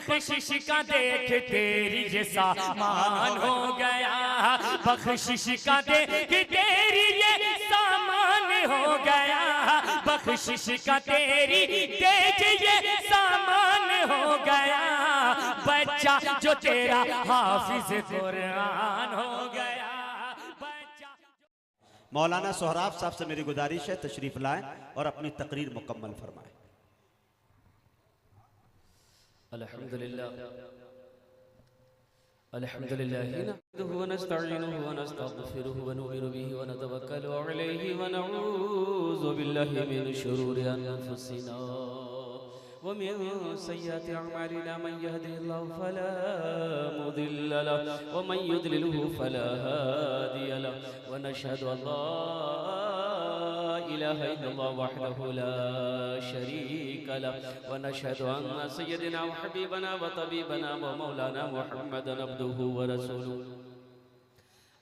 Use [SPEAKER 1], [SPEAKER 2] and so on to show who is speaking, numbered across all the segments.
[SPEAKER 1] बख्शिश का देख तेरी ये सामान हो गया, बख्शिश का देख तेरी ये सामान हो गया, बख्शिश का तेरी देख ये सामान हो गया, बच्चा जो तेरा हाफिज कुरान हो गया।
[SPEAKER 2] मौलाना सोहराब साहब से मेरी गुजारिश है तशरीफ लाएं और अपनी तकरीर मुकम्मल फरमाएं।
[SPEAKER 3] अल्हम्दुलिल्लाह नहमदुहु व नस्तईनुहु व नस्तगफिरुहु व नुमिनु बिहि व नतवक्कलु अलैहि व नऊज़ु बिल्लाहि मिन शुरूरि अनफुसिना व मिन सय्यिआति अअमालिना मन यहदिहिल्लाहु फला मुदिल्ल लहु व मन युद्लिलहु फला हादिय लहु व नशहदु अल्ला इलाहा इल्लल्लाह वहदहु ला शरीक लहु व नशहदु अन्ना सय्यदना व हबीबना व तबीबना व मौलाना मुहम्मदन अब्दुहु व रसूलुहु।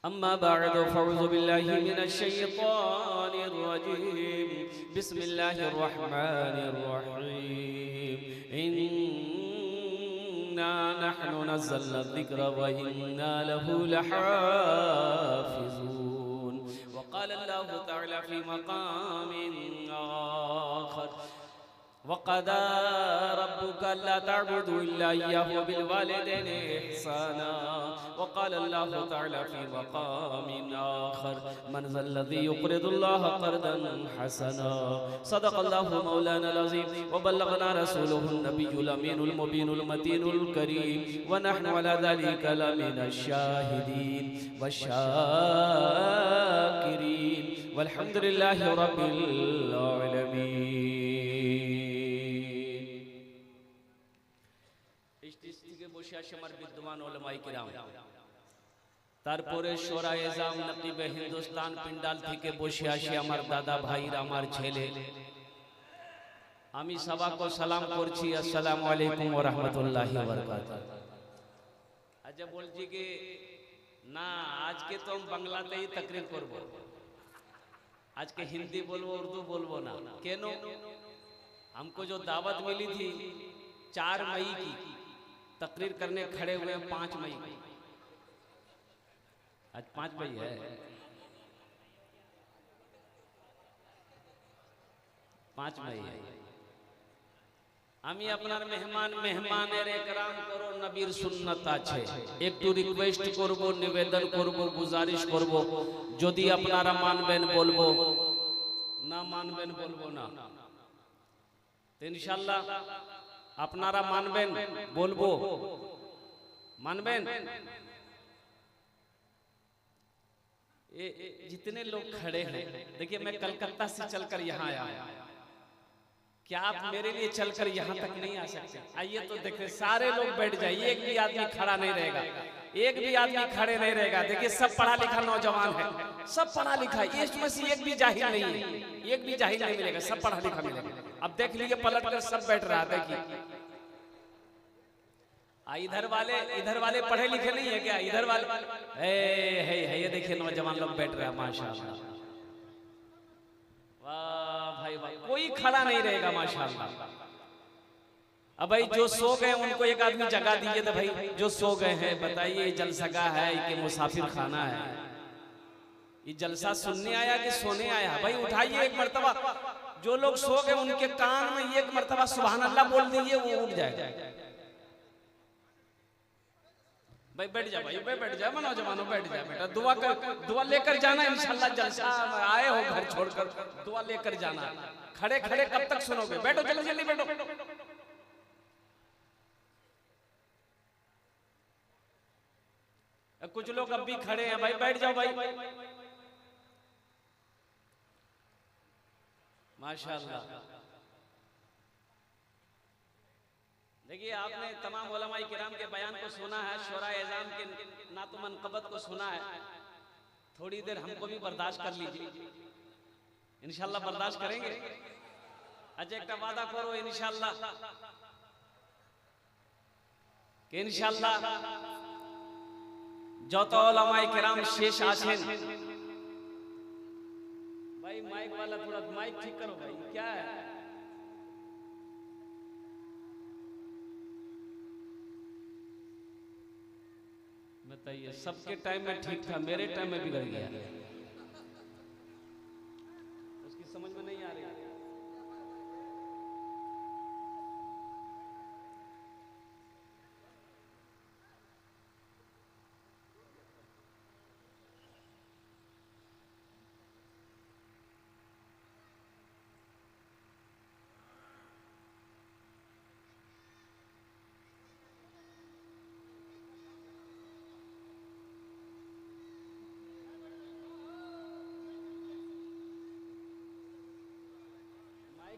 [SPEAKER 3] अम्मा बअद फअऊज़ु बिल्लाहि मिनश शैतानिर रजीम। बिस्मिल्लाहिर रहमानिर रहीम। इन्ना नहनु नज़्ज़लना ज़िक्रा व इन्ना लहु लहाफ़िज़ून। वक़ाल अल्लाहु तआला फ़ी मक़ामिन आख़र वक़ज़ा रब्बुका अल्ला तअबुदू इल्ला इय्याहु व बिल वालिदैनि इहसाना। वक़ाल अल्लाहु तआला फ़ी मक़ामिन आख़र मन ज़ल्लज़ी युक़रिदुल्लाह क़र्ज़न हसना। सदक़ल्लाहु मौलानाल अज़ीम व बल्लगना रसूलुहुन नबियुल अमीनुल मुबीनुल मतीनुल करीम व नहनु अला ज़ालिका लमिनश शाहिदीन वश्शाकिरीन वल्हम्दुलिल्लाहि रब्बिल आलमीन। তারপরে শোরা এজাম নকিবে হিন্দুস্তান পিন্ডাল থেকে বসে আসি আমার দাদা ভাইরা আমার ছেলে, আমি সবাইকে সালাম করছি আসসালামু আলাইকুম ওয়া রাহমাতুল্লাহি ওয়া বারাকাতুহু। আচ্ছা বলছি কি না, আজকে তো हम বাংলাতে ही तकरीर করব, আজকে হিন্দি বলবো উর্দू बोलबो ना। কেন? हमको जो दावत मिली थी 4 मई की, तकरीर करने खड़े हुए 5 मई की। आज 5 मई है। पाँच मई है। আমি আপনার মেহমানের একরাম করো, নবীর সুন্নাত আছে। একটু রিকোয়েস্ট করব, নিবেদন করব, গুজারিশ করব, যদি আপনারা মানবেন বলবো, না মানবেন বলবো না। ইনশাআল্লাহ আপনারা মানবেন বলবো, মানবেন। जितने लोग खड़े हैं, देखिए मैं कलकत्ता से चलकर यहाँ आया, क्या आप मेरे लिए चलकर यहाँ तक नहीं आ सकते? आइए तो देखिए, सारे लोग बैठ जाइए, एक भी आदमी खड़ा नहीं रहेगा, एक भी आदमी खड़े नहीं रहेगा। देखिए सब पढ़ा लिखा नौजवान है, सब पढ़ा लिखा है, इसमें से एक भी जाहिल नहीं है, एक भी जाहिल नहीं मिलेगा, सब पढ़ा लिखा मिलेगा। अब देख लीजिए पलट कर सब बैठ रहा है, देखिए इधर वाले पढ़े लिखे नहीं है क्या? इधर वाले है, ये देखिए नौजवान लोग बैठ रहे हैं, माशाल्लाह, वाह भाई वाह, कोई खड़ा नहीं रहेगा माशाल्लाह। अब भाई जो सो गए उनको एक आदमी जगह दीजिए, तो भाई जो सो गए हैं बताइए, जलसगा है कि मुसाफिर खाना है? ये जलसा सुनने आया कि सोने आया? भाई उठाइए एक मर्तबा, जो लोग सो गए उनके कान में एक मर्तबा सुभान अल्लाह बोल दीजिए, वो उठ जाएगा। भाई बैठ जा, भाई बैठ जा, नौजवानों बैठ जा बेटा, दुआ लेकर जाना इंशाल्लाह। जलसा आए हो घर छोड़कर, दुआ लेकर जाना। खड़े खड़े कब तक सुनोगे? बैठो, जल्दी जल्दी बैठो। कुछ लोग अब भी खड़े हैं, भाई बैठ जाओ भाई, माशाल्लाह। देखिए आपने तमाम उलमाए किराम के बयान को सुना है, शोरा एजाम के नातो मनक़बत को सुना है। थोड़ी देर हमको भी बर्दाश्त कर लीजिए, इंशाल्लाह बर्दाश्त करेंगे। अच्छा एक वादा करो इंशाल्लाह, कि इंशाल्लाह যত উলামায়ে কেরাম শেষ আছেন, भाई माइक वाला थोड़ा माइक ठीक करो भाई, क्या है? बताइए, सबके टाइम में ठीक था, मेरे टाइम में बिगड़ गया। उसकी समझ में नहीं आ रही।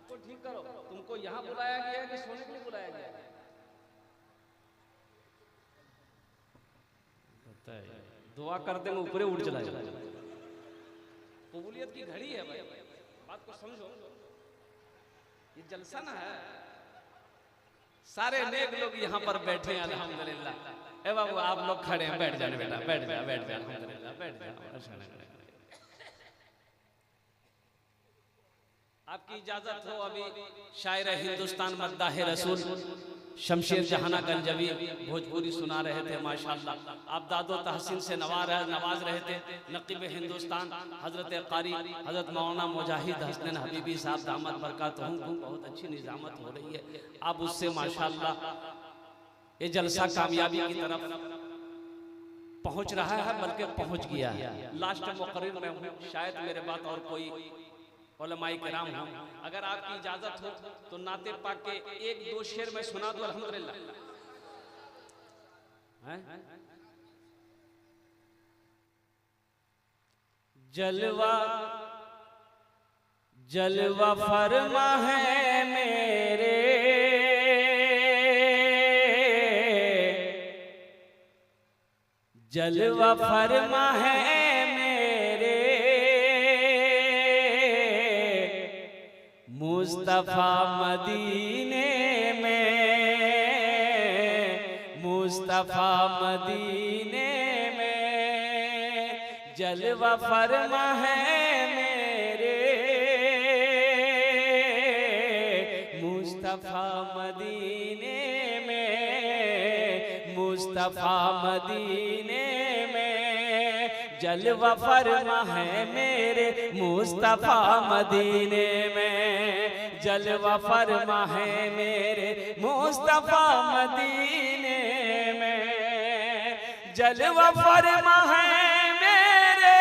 [SPEAKER 3] को ठीक करो। तुमको यहाँ बुलाया गया है कि सोने के लिए बुलाया गया है? दुआ कर देंगे ऊपर उड़ चला जाए। कबूलियत की घड़ी है भाई, बात को समझो। ये जलसा ना है, सारे नेक लोग यहाँ पर बैठे हैं अल्हम्दुलिल्लाह। ए बाबू आप लोग खड़े हैं, बैठ जाओ बेटा, बैठ जाओ बैठ जाओ, अल्हम्दुलिल्लाह बैठ जाओ। आपकी इजाजत हो, अभी शायर हिंदुस्तान मद्दाह रसूल शमशेर जहाना गंजवी भोजपुरी सुना रहे थे माशाअल्लाह। आप दादो तहसीन से नवाज रहे थे। नकीब हिंदुस्तान हजरत कारी हजरत मौलाना मुजाहिद हसनैन हबीबी साहब दामद बरकातहू, बहुत अच्छी निजामत हो रही है। आप उससे माशाअल्लाह ये जलसा कामयाबी की तरफ पहुंच रहा है, बल्कि पहुंच गया है। लास्ट मुकर्रिर में हूँ, शायद मेरे बाद और कोई उलमाए किराम हो। अगर आपकी इजाजत हो तो नाते पाक के एक दो शेर में सुना दो अल्हम्दुलिल्लाह। जलवा जलवा फरमा है मेरे, जलवा फरमा है मेरे, मुस्तफा मदीने में, मुस्तफा मदीने में, जलवा फरमा है मेरे, मुस्तफा मदीने में, मुस्तफा मदीने में, जलवा फरमा है मेरे, मुस्तफा मदीने में, जलवा फरमा है मेरे, मुस्तफा मदीने में, जलवा फरमा है मेरे,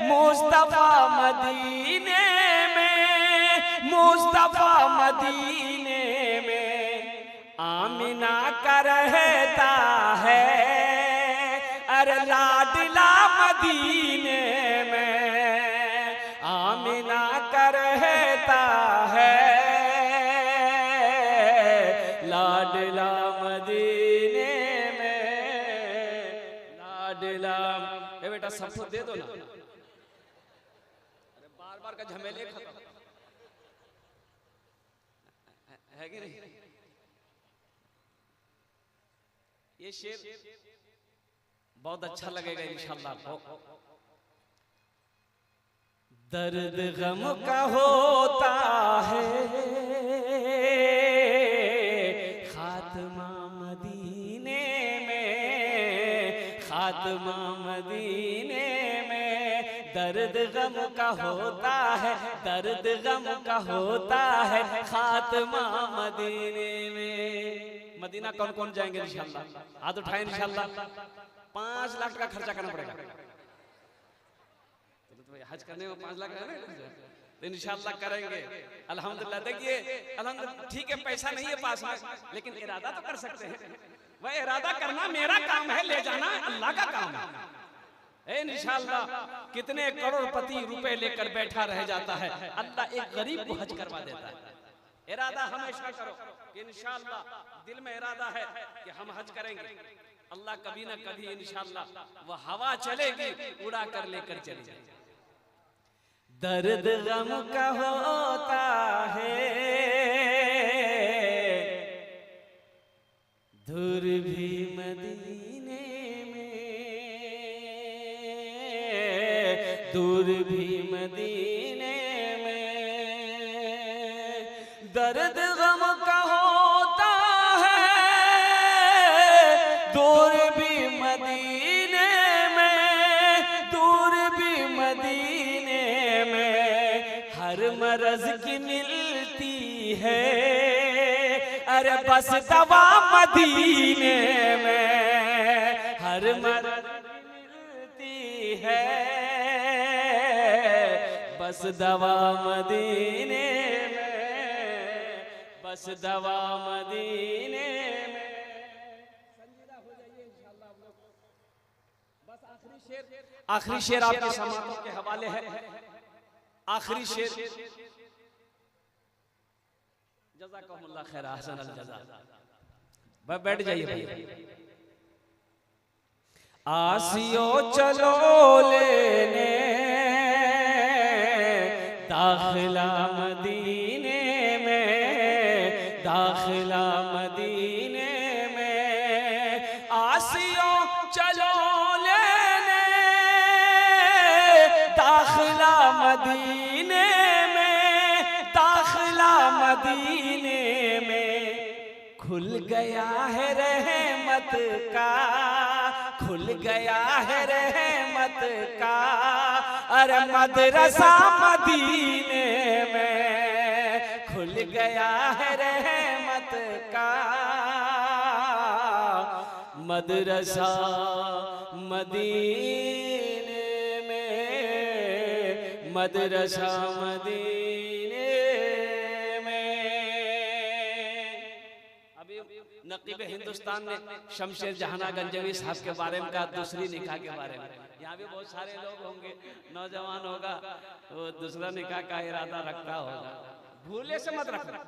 [SPEAKER 3] मुस्तफा मदीने में, मुस्तफा मदीने में, आमिना का रहता है अरे लाडला मदीने में, आमिना का रहता है लाडला मदीने में, लाडला। ए बेटा सबको दे दो ना, अरे बार बार का झमेले खत्म है कि नहीं? ये शेर बहुत अच्छा लगेगा इंशाअल्लाह आपको। दर्द गम का होता है खात्मा मदीने में, खात्मा मदीने में, दर्द गम का होता है, दर्द गम का होता है खात्मा मदीने में। मदीना कौन कौन जाएंगे इंशाअल्लाह? हाथ उठाएं इंशाअल्लाह। 5 लाख का खर्चा करना पड़ेगा। तो हज करने में 5 लाख है ना, तो इंशाअल्लाह करेंगे अल्हम्दुलिल्लाह। देखिए अल्हम्दुलिल्लाह ठीक है, पैसा नहीं है पास में, लेकिन इरादा तो कर सकते हैं। वह इरादा करना मेरा काम है, ले जाना अल्लाह का काम है। इंशाअल्लाह कितने करोड़पति रुपए लेकर बैठा रह जाता है, अल्लाह एक गरीब को हज करवा देता है। इरादा हमेशा करो कि इंशाअल्लाह दिल में इरादा है कि हम हज करेंगे, अल्लाह कभी ना कभी इंशाअल्लाह वो हवा चलेगी उड़ा कर लेकर चली जाएगी। दर्द गम का होता है दूर भी मदीने में, दूर भी मदीने में, दर्द गम का होता है गरज की मिलती है, अरे बस दवा मदीने में, हर मर्ज मिलती है, बस दवा मदीने में, बस दवा मदीने में। संजीदा हो जाइए इंशाअल्लाह आप लोग। बस आखिरी शेर आपके समातों के हवाले है। आखिरी शेर, जज़ाकहुमुल्लाह खैर, अहसन अल जज़ा। बैठ जाइए भाई। आसियो चलो लेने दाखिला मदीने में, दाखिला मदीने में, आसियो चलो लेने दाखिला मदीने में, दाखिला मदीने में। खुल गया है रहमत का, खुल गया है रहमत का, अरे मदरसा मदीने में, खुल गया है रहमत का मदरसा मदीने में, मदरसा मदीने में। अभी नकीब हिंदुस्तान ने शमशेर जहाना गंजवी साहब के बारे में कहा, दूसरी निकाह के बारे में। यहाँ भी बहुत सारे लोग होंगे, नौजवान होगा वो दूसरा निकाह का इरादा रखता होगा, भूले से मत रखना।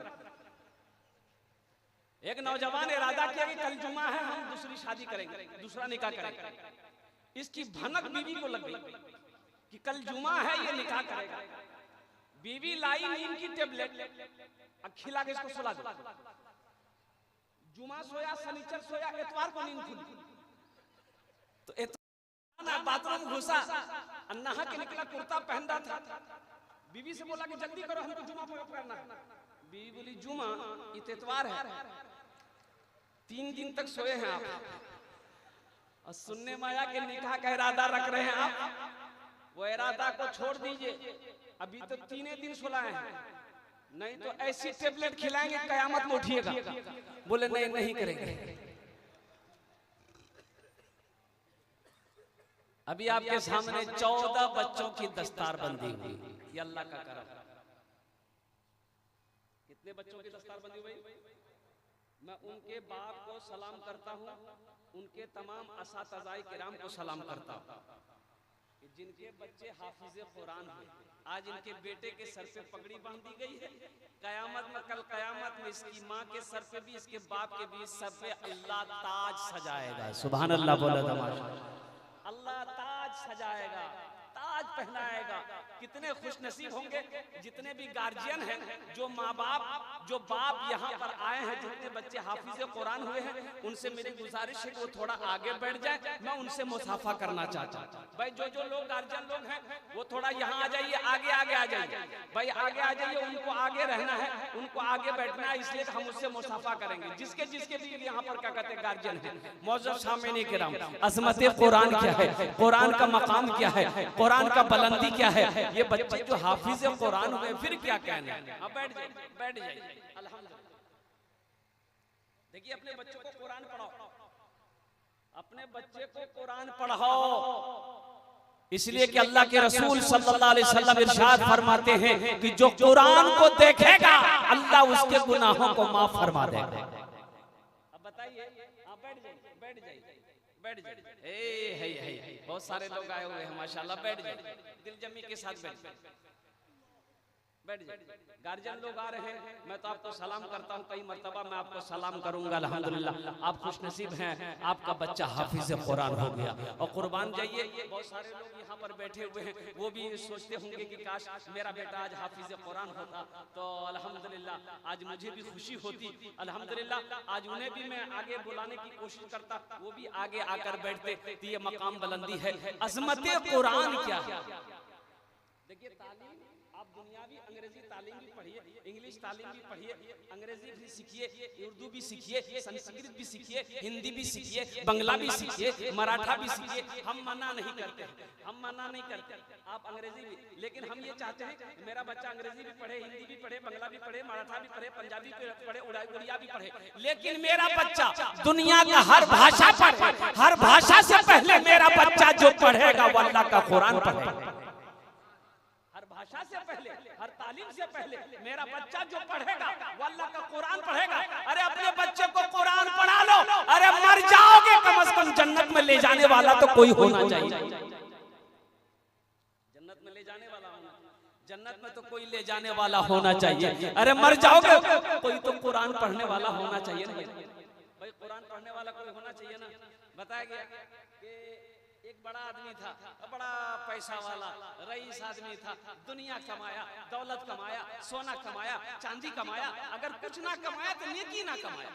[SPEAKER 3] एक नौजवान इरादा किया कि कल जुमा है, हम दूसरी शादी करेंगे, दूसरा निकाह करेंगे। इसकी भनक बीवी को लग गई कि कल जुमा है, ये निकाह करेगा। बीवी लाई नींद की टेबलेट, अब खिला के इसको सुला दो। जुमा सोया, शनिचर सोया, इतवार को नींद खुली। तो इतवार बाथरूम घुसा, नहा के निकला, कुर्ता पहना था। बीवी से बोला कि जल्दी करो, हमको जुमा पढ़ना है। बीवी बोली जुमा, इतवार है, 3 दिन तक सोए हैं आप, और सुनने में आया कि निकाह का इरादा रख रहे हैं आप। वो इरादा को छोड़ दीजिए, अभी तो 3 दिन सुलाए हैं, नहीं तो ऐसी टेबलेट खिलाएंगे कयामत में उठिएगा। बोले नहीं, नहीं करेंगे। अभी आपके सामने 14 बच्चों की दस्तारबंदी हुई, ये अल्लाह का करम। कितने बच्चों की दस्तारबंदी हुई? मैं उनके बाप को सलाम करता हूँ, उनके तमाम असातिज़ाए किराम को सलाम करता हूँ कि जिनके बच्चे हाफिज़े कुरान हैं, आज इनके बेटे के सर पे पगड़ी बांधी गई है। कयामत में, कल कयामत में इसकी माँ के सर पे भी, इसके बाप के भी सर पे अल्लाह ताज सजाएगा। सुभान अल्लाह बोला तमाशा। अल्लाह ताज सजाएगा, ताज पहनाएगा। कितने खुश नसीब होंगे जितने भी गार्जियन हैं, जो माँ बाप, जो बाप यहाँ पर आए हैं, जितने बच्चे हाफिज़े कुरान हुए हैं, उनसे मेरी गुजारिश है कि वो थोड़ा आगे बढ़ जाए। मैं उनसे मुसाफा करना चाहता हूँ। भाई जो लोग गार्जियन लोग हैं वो थोड़ा यहाँ आ जाइए, आगे आगे आ जाइए भाई, आगे आ जाइए। उनको आगे रहना है, उनको आगे बैठना है, इसलिए हम उससे मुसाफा करेंगे। जिसके जिसके भी यहाँ पर क्या कहते हैं गार्जियन हैं। मौजूद सामने किराम, अज़मत कुरान क्या है, कुरान का मकाम क्या है, कुरान का बुलंदी क्या है, ये बच्चे जो हाफिज कुरान हुए फिर क्या कहना है। अब बैठ जाइए, बैठ जाइए। अल्हम्दुलिल्लाह। देखिए अपने बच्चों को कुरान पढ़ाओ, अपने बच्चे को कुरान पढ़ाओ, इसलिए कि अल्लाह के रसूल सल्लल्लाहु अलैहि वसल्लम इरशाद फरमाते हैं कि जो कुरान को देखेगा अल्लाह उसके गुनाहों को माफ फरमा देगा। अब बताइए, आप बैठ जाइए, बैठ जाइए, बैठ जाइए। बहुत सारे लोग आए हुए हैं माशाल्लाह, बैठ जाइए, दिलजमी के साथ बैठ जाइए, बैठ जाइए। गार्जियन लोग आ रहे हैं, मैं तो आपको सलाम करता हूँ, कई मर्तबा मैं आपको सलाम करूंगा। अल्हम्दुलिल्लाह आप खुश नसीब हैं, आपका बच्चा हाफिज कुरान हो गया। और कुर्बान जाइए, बहुत सारे लोग यहाँ पर बैठे हुए हैं, वो भी सोचते होंगे कि काश मेरा बेटा आज हाफिज कुरान होता, तो अल्हम्दुलिल्लाह आज मुझे भी खुशी होती। अल्हम्दुलिल्लाह आज उन्हें भी मैं आगे बुलाने की कोशिश करता, वो भी आगे आकर बैठते। तो ये मकाम बुलंदी है, अज़मत कुरान क्या है। देखिए तालीम आप दुनियावी अंग्रेजी तालीम भी पढ़िए, इंग्लिश तालीम भी पढ़िए, अंग्रेजी भी सीखिए, उर्दू भी सीखिए, संस्कृत भी सीखिए, हिंदी भी सीखिए, बंगला भी सीखिए, मराठा भी सीखिए। हम मना नहीं करते, हम मना नहीं करते, आप अंग्रेजी भी, लेकिन हम ये चाहते हैं मेरा बच्चा अंग्रेजी भी पढ़े, हिंदी भी पढ़े, बंगला भी पढ़े, मराठा भी पढ़े, पंजाबी भी पढ़े, उड़िया भी पढ़े, लेकिन मेरा बच्चा दुनिया का हर भाषा पढ़े। हर भाषा से पहले मेरा बच्चा जो पढ़ेगा वो अल्लाह का कुरान पढ़ेगा। हर भाषा से पहले, हर तालीम से पहले मेरा बच्चा जो पढ़ेगा वो अल्लाह का कुरान पढ़ेगा। अरे अपने बच्चे को कुरान पढ़ा लो, अरे मर जाओगे कम से कम जन्नत में ले जाने वाला तो कोई होना चाहिए। जन्नत में ले जाने वाला होना, जन्नत में तो कोई ले जाने वाला होना चाहिए। अरे मर जाओगे कोई तो कुरान पढ़ने वाला होना चाहिए ना भाई, कुरान पढ़ने वाला कोई होना चाहिए ना। बताया गया कि एक बड़ा आदमी था, बड़ा पैसा वाला रईस आदमी था, दुनिया कमाया, दौलत कमाया, सोना कमाया, चांदी कमाया, अगर कुछ ना कमाया तो नेकी ना कमाया,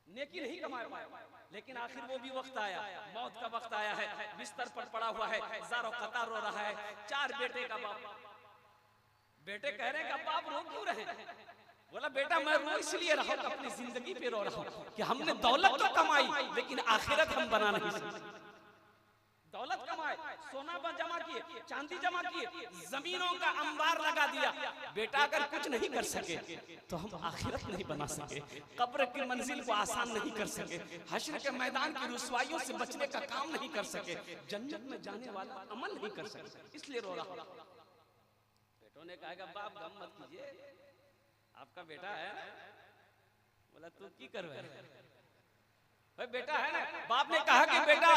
[SPEAKER 3] नेकी नहीं कमा पाया। लेकिन आखिर वो भी वक्त आया, मौत का वक्त आया है, बिस्तर पर पड़ा हुआ है, ज़ारो कतार रो रहा है, 4 बेटे का बाप। बेटे कह रहे हैं कि बाप रो क्यों रहे? बोला बेटा मैं रो इसलिए रहा हूं, अपनी जिंदगी पे रो रहा हूं कि हमने दौलत तो कमाई लेकिन आखिरत हम बना नहीं सके। दौलत कमाए, सोना जमा किए, चांदी जमा किए, जमीनों का अंबार लगा दिया, बेटा अगर कुछ नहीं कर सके तो हम आखिरत नहीं बना सके, कब्र की मंजिल को आसान नहीं कर सके, हश्र के मैदान की रुसवाइयों से बचने का काम नहीं कर सके, जन्नत में जाने वाला अमल नहीं कर सके, इसलिए रो रहा। बेटों ने कहा बाप गम मत कीजिए, आपका बेटा है। बोला तू की कर रहा है? भाई बेटा है ना। बाप ने कहा कि बेटा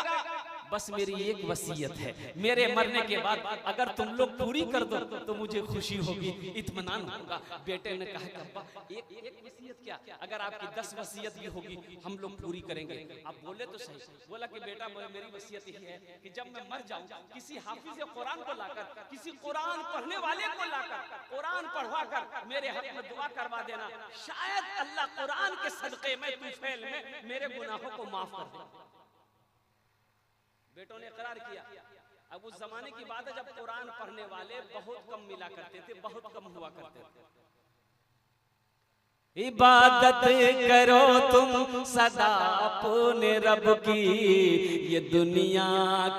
[SPEAKER 3] बस मेरी एक वसीयत है, मेरे मरने के बाद अगर तुम लोग पूरी कर दो तो मुझे खुशी होगी, इत्मीनान होगा। बेटे ने कहा कि अब्बा एक वसीयत क्या, अगर आपकी 10 वसीयत भी होगी हम लोग पूरी करेंगे। आप बोले तो सही। बोला कि बेटा मेरी वसीयत यही है कि जब मैं मर जाऊं किसी हाफिज कुरान को लाकर, किसी कुरान पढ़ने वाले को लाकर कुरान पढ़वा कर मेरे हक में दुआ करवा देना, शायद अल्लाह कुरान के सदक़े में तुफैल में मेरे गुनाहों को माफ कर दे। बेटों ने इकरार किया। अब उस जमाने की बात है जब कुरान पढ़ने वाले बहुत कम मिला करते थे, बहुत कम हुआ करते थे। इबादत करो तुम सदा अपने रब की, ये दुनिया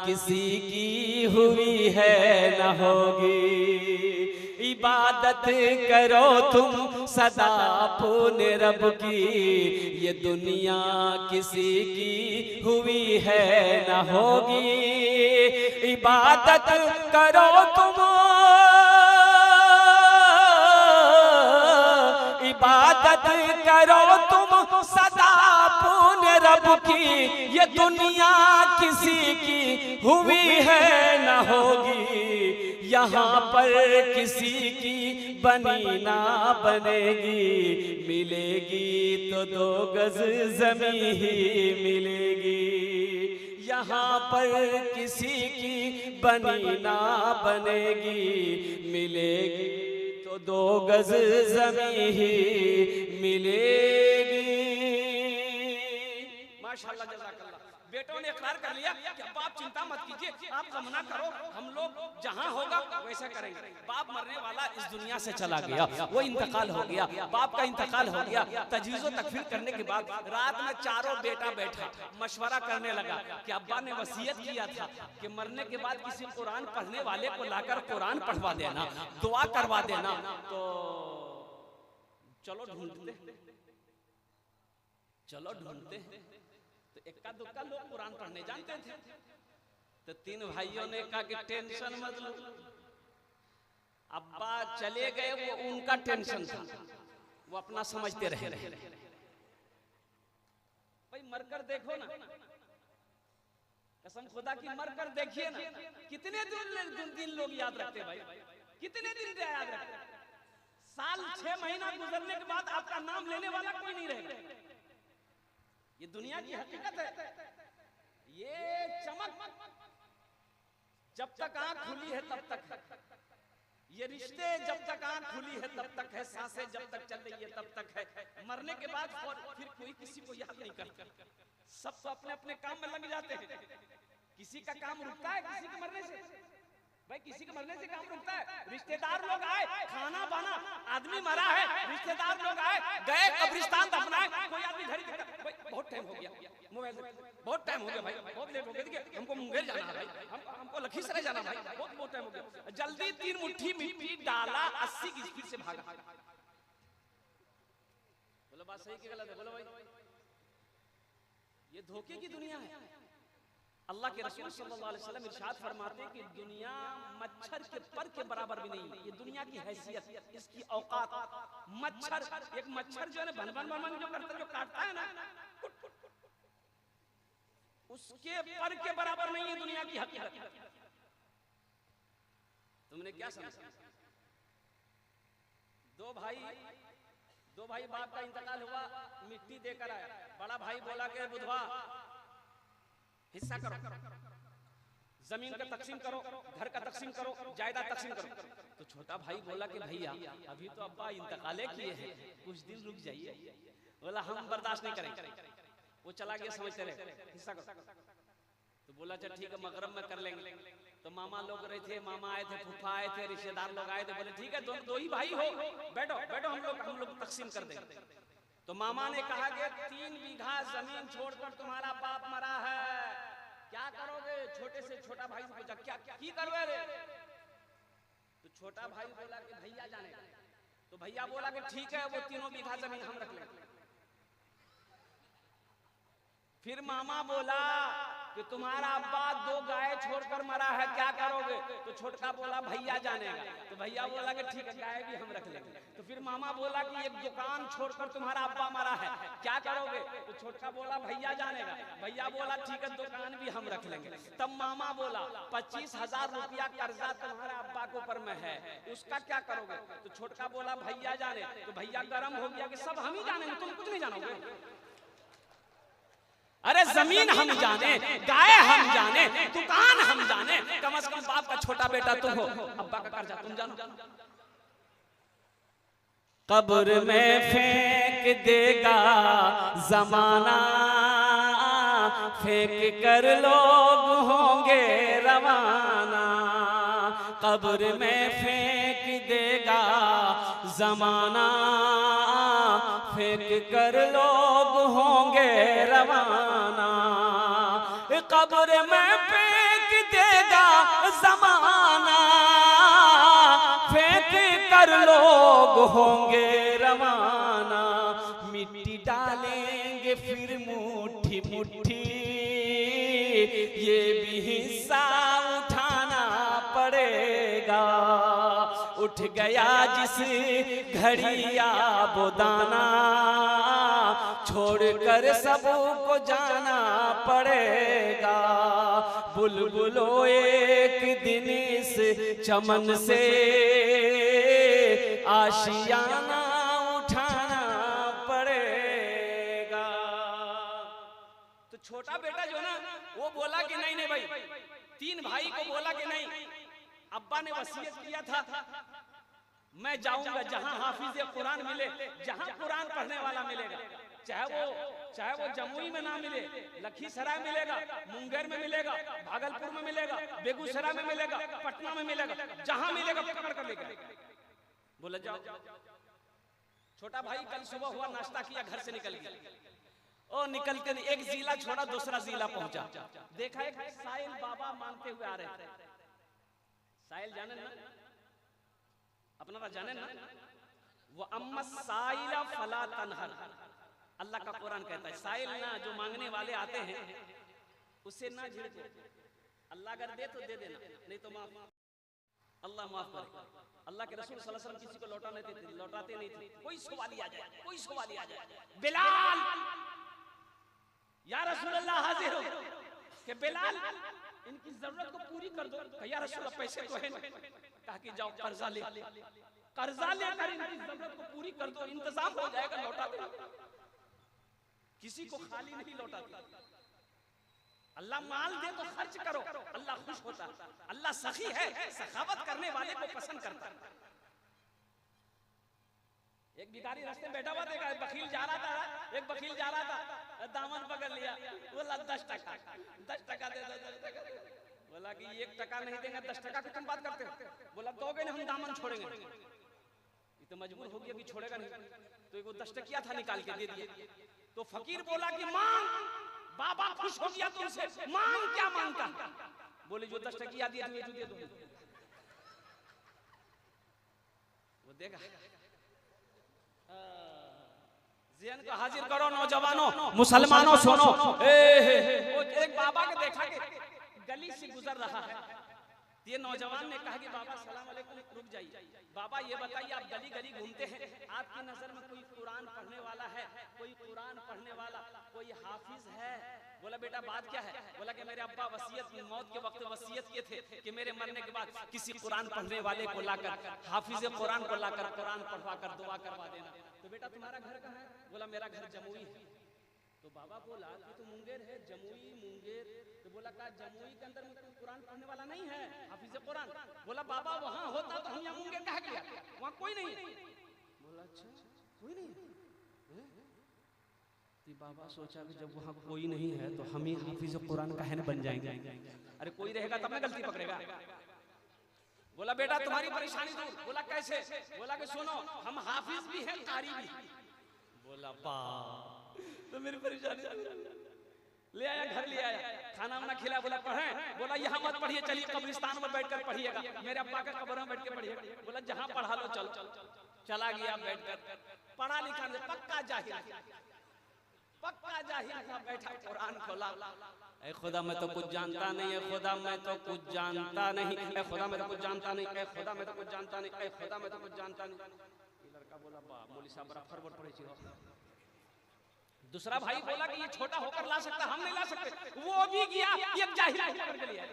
[SPEAKER 3] किसी की हुई है न होगी। इबादत करो तुम सदा अपने रब की, ये दुनिया किसी की हुई है न होगी। इबादत करो तुम, इबादत करो तुम सदा अपने रब की, ये दुनिया किसी की हुई है न होगी। यहाँ पर किसी की बनी ना बनेगी, मिलेगी तो 2 गज ज़मीं ही मिलेगी। यहाँ पर किसी की बनी ना बनेगी, मिलेगी तो 2 गज ज़मीं ही मिलेगी। माशाअल्लाह जज़ाकल्लाह। बेटों ने इकरार कर लिया कि अब आप चिंता मत कीजिए, आप गम ना करो, हम लोग जहां होगा वैसा करेंगे। बाप मरने वाला इस दुनिया से चला गया, वो इंतकाल हो गया, बाप का इंतकाल हो गया। तजवीज़ो तकफीर करने के बाद रात में चारों बेटा बैठा मशवरा करने लगा कि अब्बा ने वसीयत किया था कि मरने के बाद किसी कुरान पढ़ने वाले को लाकर कुरान पढ़वा देना, दुआ करवा देना। तो चलो ढूंढते, चलो ढूंढते। इक्का दुक्का लोग कुरान पढ़ने जानते थे। तो 3 भाइयों ने कहा कि टेंशन मत लो, अब्बा चले गए, वो उनका टेंशन था, वो अपना समझते रहे। भाई मरकर देखो ना, कसम खुदा की मरकर देखिए ना, कितने दिन लोग याद रखते भाई, कितने दिन याद रखते। साल 6 महीना गुजरने के बाद आपका नाम लेने वाला कोई नहीं रहेगा। ये दुनिया की हकीकत है। ये चमक जब तक आंख खुली है तब तक है, ये रिश्ते जब तक आंख खुली है तब तक है, सांसें जब तक चल रही है तब तक है। मरने के बाद फिर कोई किसी को याद नहीं करता, सब तो अपने अपने काम में लग जाते हैं। किसी का काम रुकता है किसी के मरने से? भाई किसी के मरने से काम रुकता है? रिश्तेदार लोग आए, खाना बना, आदमी मरा है, रिश्तेदार लोग आए, गए कब्रिस्तान दफनाए, कोई आदमी घर भाई बहुत टाइम हो गया, मोबाइल से बहुत टाइम हो गया भाई, बहुत लेट हो गया, देखिए हमको मुंगेर जाना है भाई, हमको लखीसराय जाना भाई, बहुत टाइम हो गया, जल्दी 3 मुट्ठी मिट्टी डाला, 80 की स्पीड से भागा। बोलो बात सही कि गलत है? बोलो भाई, ये धोखे की दुनिया है। अल्लाह के रसूल सल्लल्लाहु अलैहि वसल्लम इरशाद फरमाते हैं कि दुनिया मच्छर के पर के बराबर भी नहीं है। ये दुनिया की हैसियत, इसकी औकात, मच्छर, एक मच्छर जो है ना भन भन भन जो करता है, जो काटता है ना, उसके पर के बराबर नहीं है दुनिया की हकीकत। तुमने क्या समझा? दो भाई बाप का इंतकाल हुआ, मिट्टी देकर आया, बड़ा भाई बोला कि बुधवा हिस्सा करो, जमीन का तकसीम करो, घर का तकसीम करो, जायदाद तकसीम करो। तो छोटा भाई बोला कि भैया अभी तो अब्बा इंतकाले किए हैं, कुछ दिन रुक जाइए। बोला हम बर्दाश्त नहीं करेंगे। वो चला गया, समझते रहे, हिस्सा करो। तो बोला चल ठीक है, मगरब में कर लेंगे। तो मामा लोग रहे थे, मामा आए थे, फूफा आए थे, रिश्तेदार लोग आए थे, बोले ठीक है दो ही भाई हो, बैठो बैठो, हम लोग तकसीम कर देंगे। तो मामा ने कहा कि 3 बीघा जमीन छोड़कर तुम्हारा बाप मरा है, क्या करोगे? छोटे से छोटा भाई से पूछा क्या की करवे रे? तो छोटा भाई बोला कि भैया जाने। तो भैया बोला कि ठीक है, वो 3 बीघा जमीन हम रख लेंगे। फिर मामा बोला कि तुम्हारा अब्बा 2 गाय छोड़कर मरा है, क्या करोगे? तो छोटका बोला भैया जानेगा। तो भैया बोला कि ठीक है, गाय भी हम रख लेंगे। तो फिर मामा बोला कि एक दुकान छोड़कर तुम्हारा अब्बा मरा है, क्या करोगे? तो छोटका बोला भैया जानेगा। भैया बोला ठीक है, दुकान भी हम रख लेंगे। तब मामा बोला 25,000 रुपया कर्जा तुम्हारा अब्बा के ऊपर में है, उसका क्या करोगे? तो छोटका बोला भैया जाने। तो भैया गर्म हो गया कि सब हम ही जानेंगे, तुम कुछ नहीं जानोगे। अरे जमीन हम जाने, गाय हम जाने, दुकान हम जाने, कम से कम बाप का छोटा बेटा तुम हो, अब्बा का कर्जा तुम जानो।
[SPEAKER 1] कब्र में फेंक देगा जमाना, फेंक कर लोग होंगे रवाना। कब्र में फेंक देगा जमाना, फेंक कर लोग होंगे रवाना। कब्र में फेंक देगा जमाना, फेंक कर लोग होंगे रवाना। मिट्टी डालेंगे फिर मुट्ठी मुट्ठी, ये भी हिस्सा उठाना पड़ेगा। उठ गया जिस घड़िया बोदाना, छोड़कर सबको जाना पड़ेगा। बुलबुलो एक दिन इस चमन से आशियाना उठाना पड़ेगा।
[SPEAKER 3] तो छोटा बेटा जो ना वो बोला कि नहीं भाई, 3 भाई को बोला कि नहीं, अब्बा ने वसीयत किया था मैं जाऊंगा जहां हाफिज कुरान मिले, जहां कुरान पढ़ने वाला मिलेगा, चाहे वो जमुई में ना मिले, लखीसराय मिलेगा, मुंगेर में मिलेगा, भागलपुर में मिलेगा, बेगूसराय में मिलेगा, पटना में मिलेगा, जहां मिलेगा पकड़ कर लेगा। बोले जाओ। छोटा भाई कल सुबह हुआ, नाश्ता किया, घर से निकल गया। ओ निकल के एक जिला छोड़ा, दूसरा जिला पहुंचा, देखा एक साहिल बाबा मानते हुए आ रहे थे। साहिल जाने ना, अपना जाने ना, वो अम्मा साइला फला तनहर, अल्लाह का कुरान कहता है साइल ना, जो मांगने वाले आते हैं उससे ना झिड़को। अल्लाह अगर दे तो दे देना, नहीं तो माफ, अल्लाह माफ करे। अल्लाह के रसूल सल्लल्लाहु अलैहि वसल्लम किसी को लौटाते नहीं थे। कोई सवाली आ जाए, कोई सवाली आ जाए, बिलाल या रसूल अल्लाह हाजिर हो कि बिलाल इनकी जरूरत को पूरी कर दो। या रसूल अल्लाह पैसे तो है नहीं, कहा कि जाओ कर्जा लेकर इनकी जरूरत को पूरी कर दो, इंतजाम हो जाएगा, लौटा दो। किसी को खाली नहीं लौटाते। अल्लाह माल दे तो खर्च करो, अल्लाह खुश होता है। अल्लाह सखी है, सखावत करने वाले को पसंद करता है। एक भिखारी रास्ते में बैठा हुआ देखा, एक बखील जा रहा था, दामन पकड़ लिया, बोला 10 टका दे दो, 10 टका। बोला कि 1 टका नहीं देंगे, 10 टका की तुम बात करते हो? बोला दोगे ना हम दामन छोड़ेंगे। ये तो मजबूर हो गया कि छोड़ेगा नहीं, तो एक 10 टकिया था निकाल के दे दिया। तो फकीर बोला कि मांग, बाबा खुश हो गया तुमसे, मांग क्या मांगता? बोले जो 10 टकिया दिया तुम्हें दे दो। वो देगा ज़हन को हाजिर करो नौजवानों, मुसलमानों सुनो। वो एक बाबा के देखा कि गली से गुजर रहा है, ये नौजवान ने कहा कि बाबा सलाम अलैकुम, रुक जाइए। बाबा ये बताइए आप गली गली घूमते हैं, आपकी नजर में कोई कुरान पढ़ने वाला है? कोई कुरान पढ़ने वाला, कोई हाफिज है? बोला बेटा बात क्या है? बोला कि मेरे अब्बा वसीयत, मौत के वक्त वसीयत किए थे कि मेरे मरने के बाद किसी कुरान पढ़ने वाले को लाकर, हाफिज कुरान को लाकर कुरान पढ़वा कर दुआ करवा देना। तो बेटा तुम्हारा घर कहाँ है? बोला मेरा घर जमुई है। तो बाबा बोला कि तो मुंगेर है, जमुई मुंगेर। तो बोला का जमुई के अंदर में कुरान पढ़ने वाला नहीं है, हाफिज कुरान? बोला बाबा वहां होता तो हम यहाँ मुंगेर कहा गया, वहां कोई नहीं। बोला अच्छा कोई नहीं। बाबा सोचा कि जब वहाँ कोई नहीं है तो हम ही हाफिज कुरान का है बन जाएंगे। अरे कोई रहेगा तब ना गलती पकड़ेगा। बोला बेटा तुम्हारी परेशानी दूर। बोला कैसे? बोला कि सुनो हम हाफिज भी हैं, कारी भी। बोला बा तो मेरी परेशानी ले आया, घर ले आया, खाना वाना खिलाया। बोला पढ़े? बोला यहाँ मत पढ़िए, चलिए कब्रिस्तान में बैठकर पढ़िएगा, मेरे अब्बा के कब्र में बैठ के पढ़िएगा। बोला जहाँ पढ़ा लो चलो। चला गया बैठकर, पढ़ा लिखा नहीं, पक्का जाहिल, पक्का जाहिल था। बैठा कुरान खोला, ऐ खुदा मैं तो कुछ जानता नहीं, ऐ खुदा मैं तो कुछ जानता नहीं, ऐ खुदा मैं तो कुछ जानता नहीं, ऐ खुदा मैं तो कुछ जानता नहीं, ऐ खुदा मैं तो कुछ जानता नहीं। लड़का बोला बा मौलवी साहब बड़ा फरवट पड़े छी। दूसरा भाई बोला कि ये छोटा होकर ला सकता, हम नहीं ला सकते। वो भी गया, एक जाहिल होकर के लिया।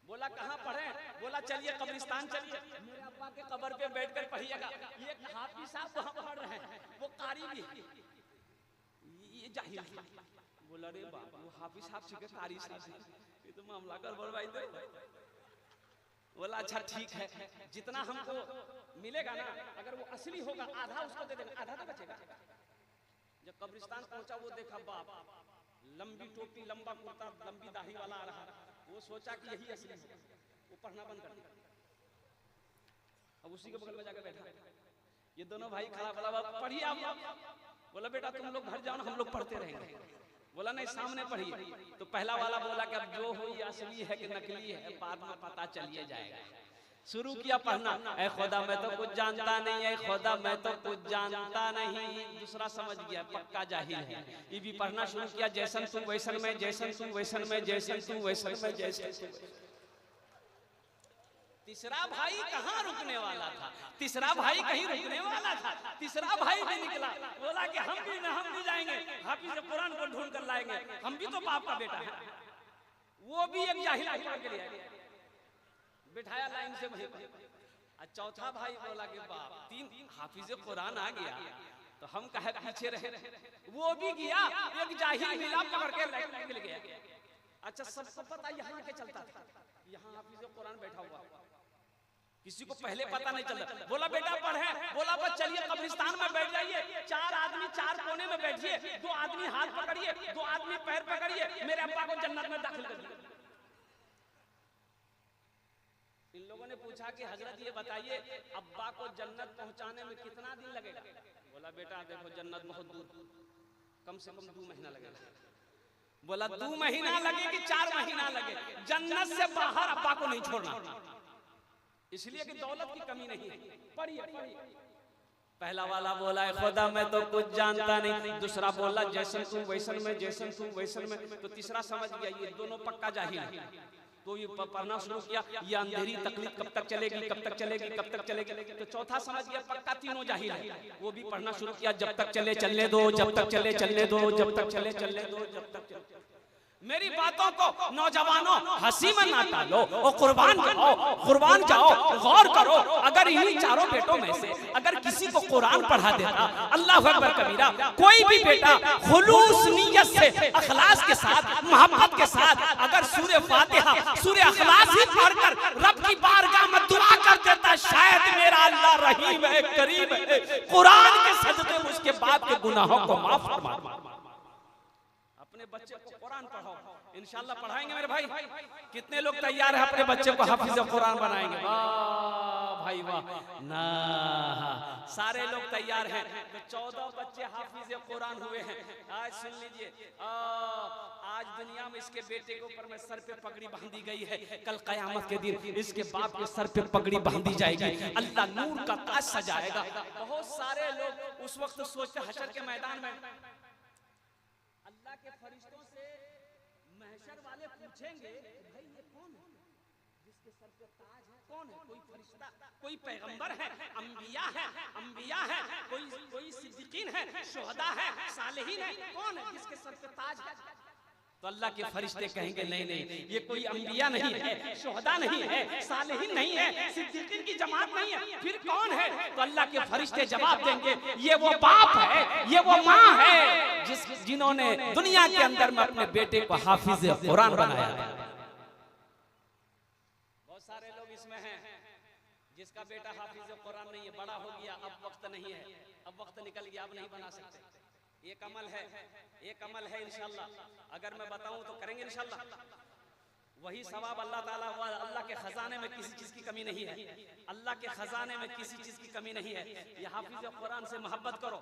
[SPEAKER 3] बोला कहाँ पढ़े? बोला चलिए कब्रिस्तान चलिए, मेरे अब्बा के कब्र पे बैठकर पढ़िएगा। ये हाफिज साहब वहाँ पढ़ रहे हैं, वो कारी भी, ये जाहिल। बोला रे बाबा वो हाफिज साहब से कारी साहब, ये तो मामला कर बर्बाद दे। बोला अच्छा ठीक है, जितना हमको मिलेगा ना, अगर वो असली होगा आधा उसको दे देंगे, आधा तो बचेगा। जब कब्रिस्तान पहुंचा वो देखा बाप लंबी टोपी, लंबा कुर्ता, लंबी दाढ़ी वाला आ रहा। वो सोचा कि यही असली है, वो पढ़ना बंद कर दिया। अब उसी के बगल में जाकर बैठा, ये दोनों भाई खड़ा, बोला पढ़िए आप। बोला बेटा तुम लोग घर जाओ ना, हम लोग पढ़ते रहेंगे। बोला नहीं सामने पढ़िए। तो पहला वाला बोला कि अब जो हो ये असली है कि नकली है बाद में पता चलिए जाएगा। शुरू किया पढ़ना, ऐ खुदा मैं तो कुछ जानता नहीं, ऐ खुदा मैं तो कुछ जानता नहीं। दूसरा समझ गया पक्का जाहिल है, ये भी पढ़ना शुरू किया, जैसन तू वैसन में, जैसन तू वैसन में, जैसन तू वैसन में, जैसन तू। तीसरा भाई कहाँ रुकने वाला था, तीसरा भाई कहीं रुकने वाला था। तीसरा भाई भी निकला, बोला कि हम भी जाएंगे, हाफिज कुरान को ढूंढ कर लाएंगे, हम भी तो बाप का बेटा है। वो भी एक जाहिल पकड़ के लिया, बिठाया लाइन से वहीं पर। चौथा भाई बोला कि बाप 3 हाफिज कुरान आ गया तो हम कहे पीछे रहे। वो भी गया, एक जाहिल मिला पकड़ के निकल गया। अच्छा सबको पता यहाँ के चलता था, यहाँ हाफिज कुरान बैठा हुआ, किसी को पहले पता नहीं चलता। बोला बेटा पढ़े? बोला बस चलिए कब्रिस्तान में बैठ जाइए, 4 आदमी 4 कोने में बैठिए, 2 आदमी हाथ पकड़िए, 2 आदमी पैर पकड़िए, मेरे अब्बा को जन्नत में दाखिल कर दिया। इन लोगों ने पूछा कि हजरत ये बताइए अब्बा को जन्नत पहुंचाने में कितना दिन लगेगा? बोला बेटा देखो जन्नत बहुत दूर, कम से कम 2 महीना लगेगा। बोला 2 महीना लगे कि 4 महीना लगे, जन्नत से बाहर अब्बा को नहीं छोड़ना, इसलिए कि दौलत की कमी नहीं है। पढ़िए पढ़िए। पहला वाला बोला है खुदा मैं तो कुछ जानता नहीं, दूसरा बोला जैसन तू वैसन में, जैसन तू वैसन में। तो तीसरा समझ गया ये दोनों पक्का जाहिल है। तो ये पढ़ना शुरू किया, ये अंधेरी तकलीफ कब तक चलेगी, कब तक चलेगी, कब तक चलेगी। तो चौथा समझ गया पक्का तीनों जाहिल है, वो भी पढ़ना शुरू किया, जब तक चले चलने दो, जब तक चले चलने दो, जब तक चले चलने दो, जब तक चले। मेरी बातों को नौजवानों हंसी में ना टालो और कुर्बान जाओ, गौर करो। अगर इन्हीं चारों बेटों में से अगर किसी को कुरान पढ़ा देता, अल्लाह अकबर कबीरा, कोई भी बेटा खुलूस नियत से, अखलास के साथ, मोहब्बत के साथ अगर सूरे फातिहा, सूरे अखलास ही पढ़कर रब की बारगाह में दुआ कर देता, शायद मेरा अल्लाह रहीम है, करीम है, कुरान के सदक़े उसके बाद के गुनाहों को माफ फरमा। अपने बच्चे को कुरान पढ़ाओ, इंशाल्लाह पढ़ाएंगे मेरे भाई। कितने लोग तैयार हैं अपने बच्चे को हाफिज कुरान बनाएंगे? वाह भाई वाह, ना सारे लोग तैयार हैं। तो 14 बच्चे हाफिज कुरान हुए हैं। आज सुन लीजिए, आज दुनिया में इसके बेटे के ऊपर में सर पे पगड़ी बांधी गई है, कल कयामत के दिन इसके बाप के सर पे पगड़ी बांधी जाएगी, अल्लाह नूर का ताज सजाएगा। बहुत सारे लोग उस वक्त सोचते हशर के मैदान में अल्लाह के फरिश्तों से महशर वाले पूछेंगे भाई ये कौन है जिसके सर पे ताज है? कौन है? कोई फरिश्ता, कोई पैगंबर है, अंबिया है, कोई सिद्दीकीन है, शुहदा है, सालेहीन है, कौन है जिसके सर पे ताज है? तो अल्लाह के फरिश्ते कहेंगे नहीं नहीं, ये कोई अंबिया नहीं है, शुहदा नहीं है, सालेहीन नहीं है, सिद्दीकीन की जमात नहीं है, फिर कौन है? तो अल्लाह के फरिश्ते जवाब देंगे ये वो बाप है, ये वो माँ है जिन्होंने दुनिया के अंदर में अपने बेटे को हाफिज कुरान बनाया। बहुत सारे लोग इसमें हैं जिसका बेटा हाफिज कुरान नहीं है, बड़ा हो गया, अब वक्त नहीं है, अब वक्त निकल गया, अब नहीं बना सकते। एक अमल है इंशाल्लाह, अगर मैं बताऊं तो करेंगे इंशाल्लाह। वही सवाब अल्लाह ताला, अल्लाह के खजाने में किसी चीज की कमी नहीं है, अल्लाह के खजाने में किसी चीज की कमी नहीं है। ये हाफिज कुरान से मोहब्बत करो,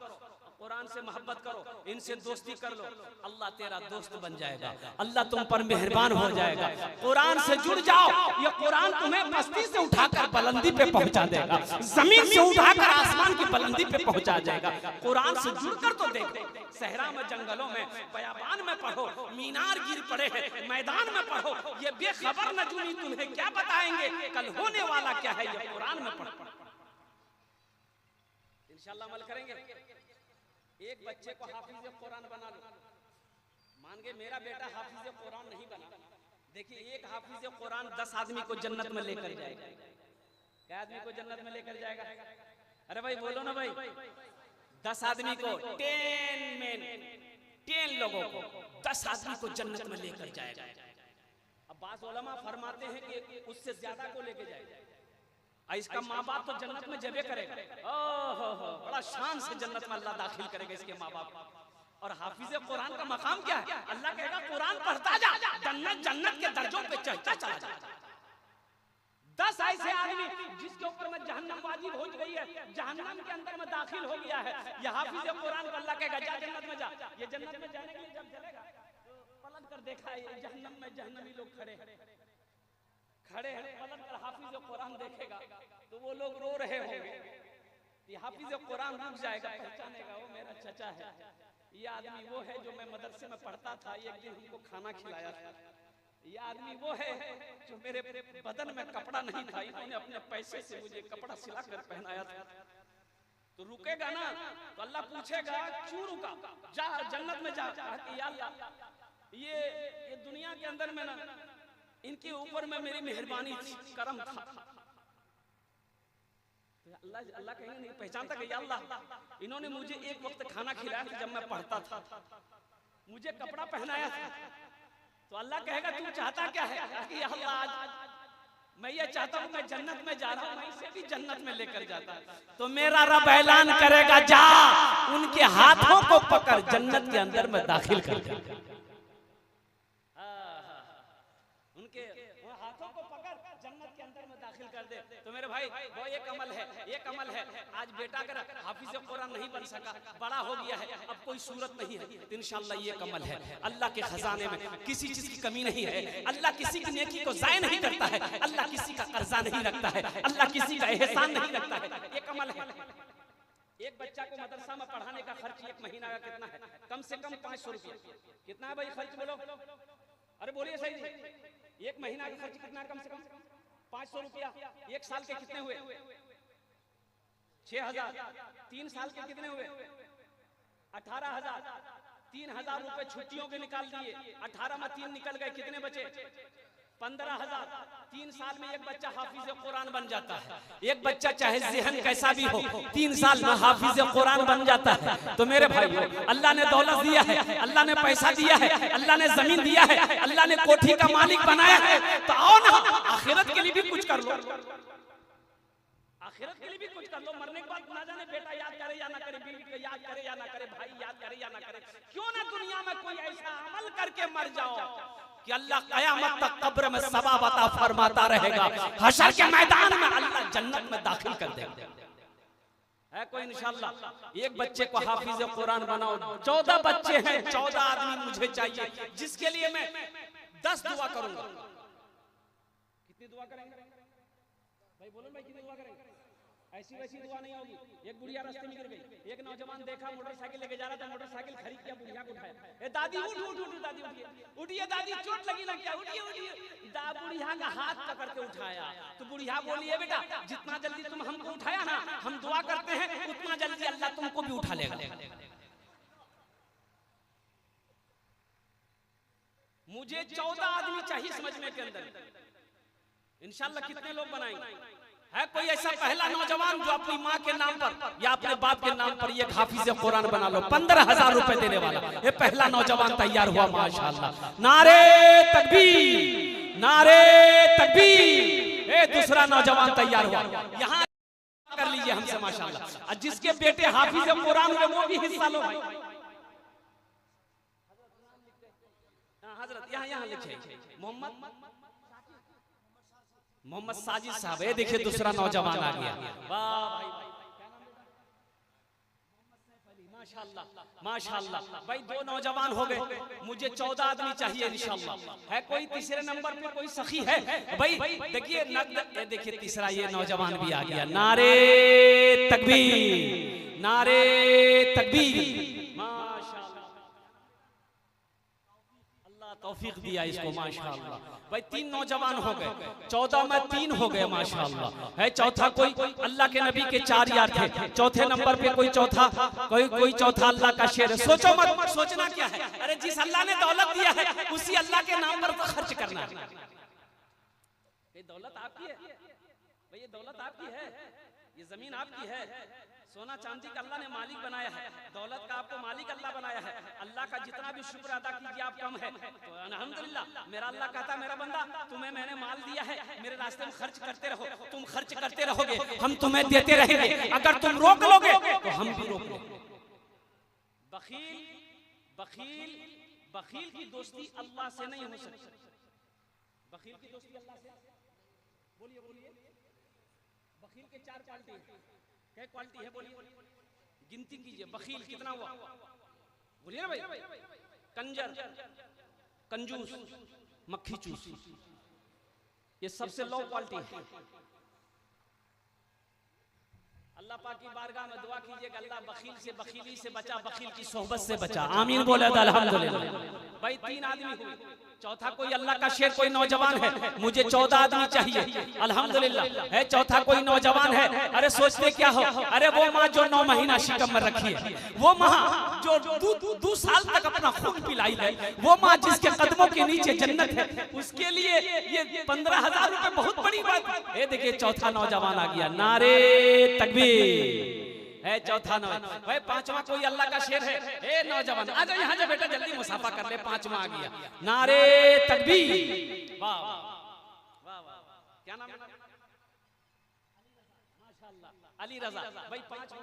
[SPEAKER 3] कुरान से मोहब्बत करो, इनसे दोस्ती कर लो, अल्लाह तेरा दोस्त बन जाएगा, अल्लाह तुम पर मेहरबान हो जाएगा। कुरान से जुड़ जाओ, ये कुरान तुम्हें पस्ती से उठाकर बुलंदी पे पहुंचा देगा, जमीन से उठाकर आसमान की बुलंदी पे पहुंचा जाएगा। कुरान से जुड़कर तो देखो, सहरा में, जंगलों में, बयाबान में पढ़ो, मीनार गिर पड़े हैं, मैदान में पढ़ो, ये बेखबर नजूमी तुम्हें क्या बताएंगे कल होने वाला क्या है, ये कुरान में पढ़ो। इंशाल्लाह अमल करेंगे। एक बच्चे को हाफिज कुरान बना लो, मान गए मेरा बेटा हाफिज कुरान नहीं बना, देखिए एक हाफिज कुरान 10 आदमी को जन्नत में लेकर जाएगा। क्या आदमी को जन्नत में लेकर जाएगा? अरे भाई बोलो ना भाई, 10 आदमी को 10 लोगों को 10 आदमी को जन्नत में लेकर जाएगा। अब बात उलमा फरमाते हैं कि उससे ज्यादा को लेके जाएगा, इसका माँ बाप तो जन्नत में जबे करेगा, ओहो बड़ा शान से जन्नत में अल्लाह दाखिल करेगा इसके माँ बाप। और हाफिज कुरान का मकाम क्या है? अल्लाह कहेगा कुरान पढ़ता जा, जन्नत के दर्जों पे चढ़ता चला जा। 10 ऐसे आदमी जिसके ऊपर में जहन्नम वाजिब हो गई है, जहन्नम के अंदर में दाखिल हो गया है, ये हाफिज कुरान को अल्लाह कहेगा जा जन्नत में जा। ये जन्नत में जाने के लिए जब चलेगा तो पलट कर देखा है जहन्नम में जहन्नमी लोग खड़े हैं, पलट कर हाफिज कुरान देखेगा तो वो लोग रो रहे होंगे। ये हाफिज कुरान रुक जाएगा, पहचानेगा वो मेरा चचा है, ये आदमी वो है जो मैं मदरसे में पढ़ता था, एक दिन हमको खाना खिलाया था, ये आदमी वो है जो मेरे बदन में कपड़ा नहीं था, इन्होंने अपने पैसे से मुझे कपड़ा सिला कर पहनाया था। तो रुकेगा ना तो अल्लाह पूछेगा क्यों रुका, जा जन्नत में जा। या अल्लाह ये दुनिया के अंदर में ना इनके ऊपर में मेरी मेहरबानी करम था। अल्लाह कहेंगे नहीं पहचानता कि या अल्लाह इन्होंने मुझे एक वक्त खाना खिलाया था जब मैं पढ़ता था, मुझे कपड़ा पहनाया था। तो अल्लाह कहेगा तू चाहता क्या है? कि अल्लाह आज मैं ये चाहता हूँ, मैं जन्नत में जा रहा हूँ, मैं इसे भी जन्नत में लेकर जाता। तो मेरा रब ऐलान करेगा जा उनके हाथों को पकड़ जन्नत के अंदर में दाखिल कर दे, उनके हाथों को पकड़ जन्नत के अंदर में दाखिल कर दे। तो मेरे भाई वो एक अमल है, आज बेटा अगर हाफिज कुरान नहीं बन सका, बड़ा हो गया है, अब कोई सूरत नहीं है, तो इंशाल्लाह ये अमल है। अल्लाह के खजाने में किसी चीज की कमी नहीं है, अल्लाह किसी की नेकी को जाया नहीं करता है, अल्लाह किसी का कर्जा नहीं रखता है, अल्लाह किसी का एहसान नहीं रखता है। एक अमल है, एक बच्चा को मदरसा में पढ़ाने का खर्च एक महीना का कितना है? कम से कम 500 रुपया। कितना है भाई खर्च बोलो? अरे बोलिए सही, एक महीना का खर्च कितना? कम से कम 500 रुपया। एक साल के कितने हुए? 6000। 3 साल के कितने हुए? 18000। 3000 रुपए छुट्टियों के निकाल दिए, 18 में 3 निकल गए, कितने बचे? 15000। 3 साल में एक बच्चा हाफिज कुरान बन जाता है। एक बच्चा चाहे ज़हन कैसा भी हो 3 साल में हाफिज कुरान बन जाता है। तो मेरे भाइयों अल्लाह ने दौलत दिया है, अल्लाह ने पैसा दिया है, अल्लाह ने जमीन दिया है, अल्लाह ने कोठी का मालिक बनाया है, तो आओ ना आखिरत के लिए भी कुछ कर लो, आखिरत के लिए भी कुछ कर लो। मरने के बाद ना जाने बेटा याद करे या ना करे, बीवी को याद करे या ना करे, भाई याद करे या ना करे, क्यों ना दुनिया में कोई ऐसा अमल करके मर जाओ कि अल्लाह कयामत तक कब्र में सवाब अता फरमाता रहेगा, हशर के मैदान में अल्लाह जन्नत में दाखिल कर देगा। है कोई इंशाअल्लाह? एक बच्चे को हाफिज कुरान बनाओ। 14 बच्चे हैं, 14 आदमी मुझे चाहिए, जिसके लिए मैं 10 दुआ करूंगा। कितनी दुआ करेंगे भाई? बोलो भाई, कितनी दुआ करेंगे? ऐसी वैसी दुआ नहीं होगी। एक बुढ़िया रास्ते में गिर गई, एक नौजवान देखा मोटरसाइकिल लेके जा रहा था, मोटरसाइकिल खरीद किया, बुढ़िया को उठाया, ए दादी उठ उठ उठ, दादी उठिए दादी, चोट लगी ना क्या? उठिए उठिए। बुढ़िया का हाथ पकड़ के उठाया तो बुढ़िया बोली, है बेटा जितना जल्दी तुम हमको उठाया ना, हम दुआ करते हैं उतना जल्दी अल्लाह तुमको भी उठा लेगा। मुझे 14 आदमी चाहिए समझने के अंदर, इंशाल्लाह कितने लोग बनाएंगे? है कोई ऐसा पहला नौजवान जो अपनी माँ के नाम पर या अपने बाप के नाम पर ये हाफिज कुरान बना लो? 15,000 रुपए देने वाला ये पहला नौजवान तैयार हुआ, माशाअल्लाह। नारे तकबीर, नारे तकबीर। ये दूसरा नौजवान तैयार हुआ, यहाँ कर लीजिए हमसे माशाअल्लाह। जिसके बेटे हाफिज कुरान हुए वो भी हिस्सा लो भाई। हजरत यहाँ लिखे मोहम्मद साजिद साहब। ये देखिए दूसरा नौजवान आ गया, वाह भाई, माशाअल्लाह माशाअल्लाह भाई। 2 नौजवान हो गए, मुझे 14 आदमी चाहिए इंशाअल्लाह। है कोई तीसरे नंबर पे कोई सखी है भाई? देखिए ये देखिए तीसरा ये नौजवान भी आ गया। नारे तकबीर, नारे तकबीर, माशाअल्लाह। अल्लाह तौफीक दिया इसको, माशाअल्लाह भाई। 3 नौजवान हो गए, 14 में 3 हो गए, माशाअल्लाह। है चौथा कोई? अल्लाह के नबी के 4 यार थे, चौथे नंबर पे कोई चौथा, कोई चौथा अल्लाह का शेर है। सोचो मत, सोचना क्या है? अरे जिस अल्लाह ने दौलत दिया है उसी अल्लाह के नाम पर खर्च करना है। ये दौलत आपकी है भाई, ये दौलत आपकी है, ये जमीन आपकी है, सोना चांदी का अल्लाह ने मालिक बनाया है, दौलत का आपको मालिक अल्लाह बनाया है। अल्लाह का जितना भी शुक्र अदा कीजिए आप कम है। तो अल्हम्दुलिल्लाह मेरा अल्लाह कहता मेरा बंदा तुम्हें मैंने माल दिया है, मेरे रास्ते में खर्च करते रहो, तुम खर्च करते रहोगे, हम तुम्हें देते रहेंगे। अगर तुम रोक लोगे तो हम भी रोक लेंगे। बखील बखील बखील की दोस्ती अल्लाह से नहीं हो सकती। बखील की दोस्ती अल्लाह से, बोलिए बोलिए। बखील के 4 क्वालिटी है। क्या क्वालिटी है बोलिए, गिनती कीजिए। बखील कितना हुआ? बोलिए ना भाई। कंजर, कंजूस, मक्खी चूस, ये सबसे लो क्वालिटी है। अल्लाह पाक की बारगाह में दुआ कीजिएगा, अल्लाह बखील से, बखीली से बचा, बखील की सोहबत से बचा। आमीन बोले अल्हम्दुलिल्लाह। भाई 3 आदमी हुए, चौथा कोई अल्लाह का शेर कोई नौजवान है, मुझे 14 आदमी चाहिए अल्हम्दुलिल्लाह। है चौथा कोई नौजवान है। अरे सोचते क्या हो? अरे वो माँ जो 9 महीना शिकम में रखी है, वो माँ जो 2 साल तक अपना खून पिलाई है, वो माँ जिसके कदमों के नीचे जन्नत है, उसके लिए ये 15,000 रुपए बहुत बड़ी बात है। ये देखिए चौथा नौजवान आ गया। नारे तकबीर। है चौथा नौजवान भाई। 5वां कोई अल्लाह का शेर है। ए नौजवान आ जाओ यहाँ जा बेटा, जल्दी मुसाफा कर ले। 5वां आ गया। नारे तकबीर। वाह वाह वाह, क्या नाम है? माशाअल्लाह अली रजा भाई। 5वां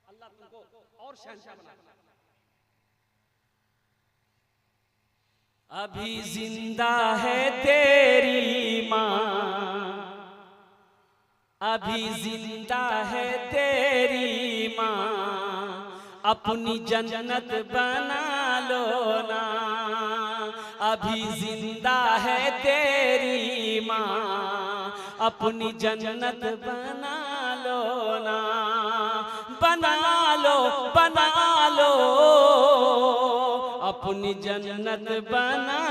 [SPEAKER 3] अल्लाह तुमको और शहंशाह बना। अभी जिंदा है तेरी माँ, अभी जिंदा है तेरी माँ, अपनी जन्नत बना लो ना। अभी जिंदा है तेरी माँ, अपनी जन्नत बना लो ना। बना लो बना लो, अपनी जन्नत बना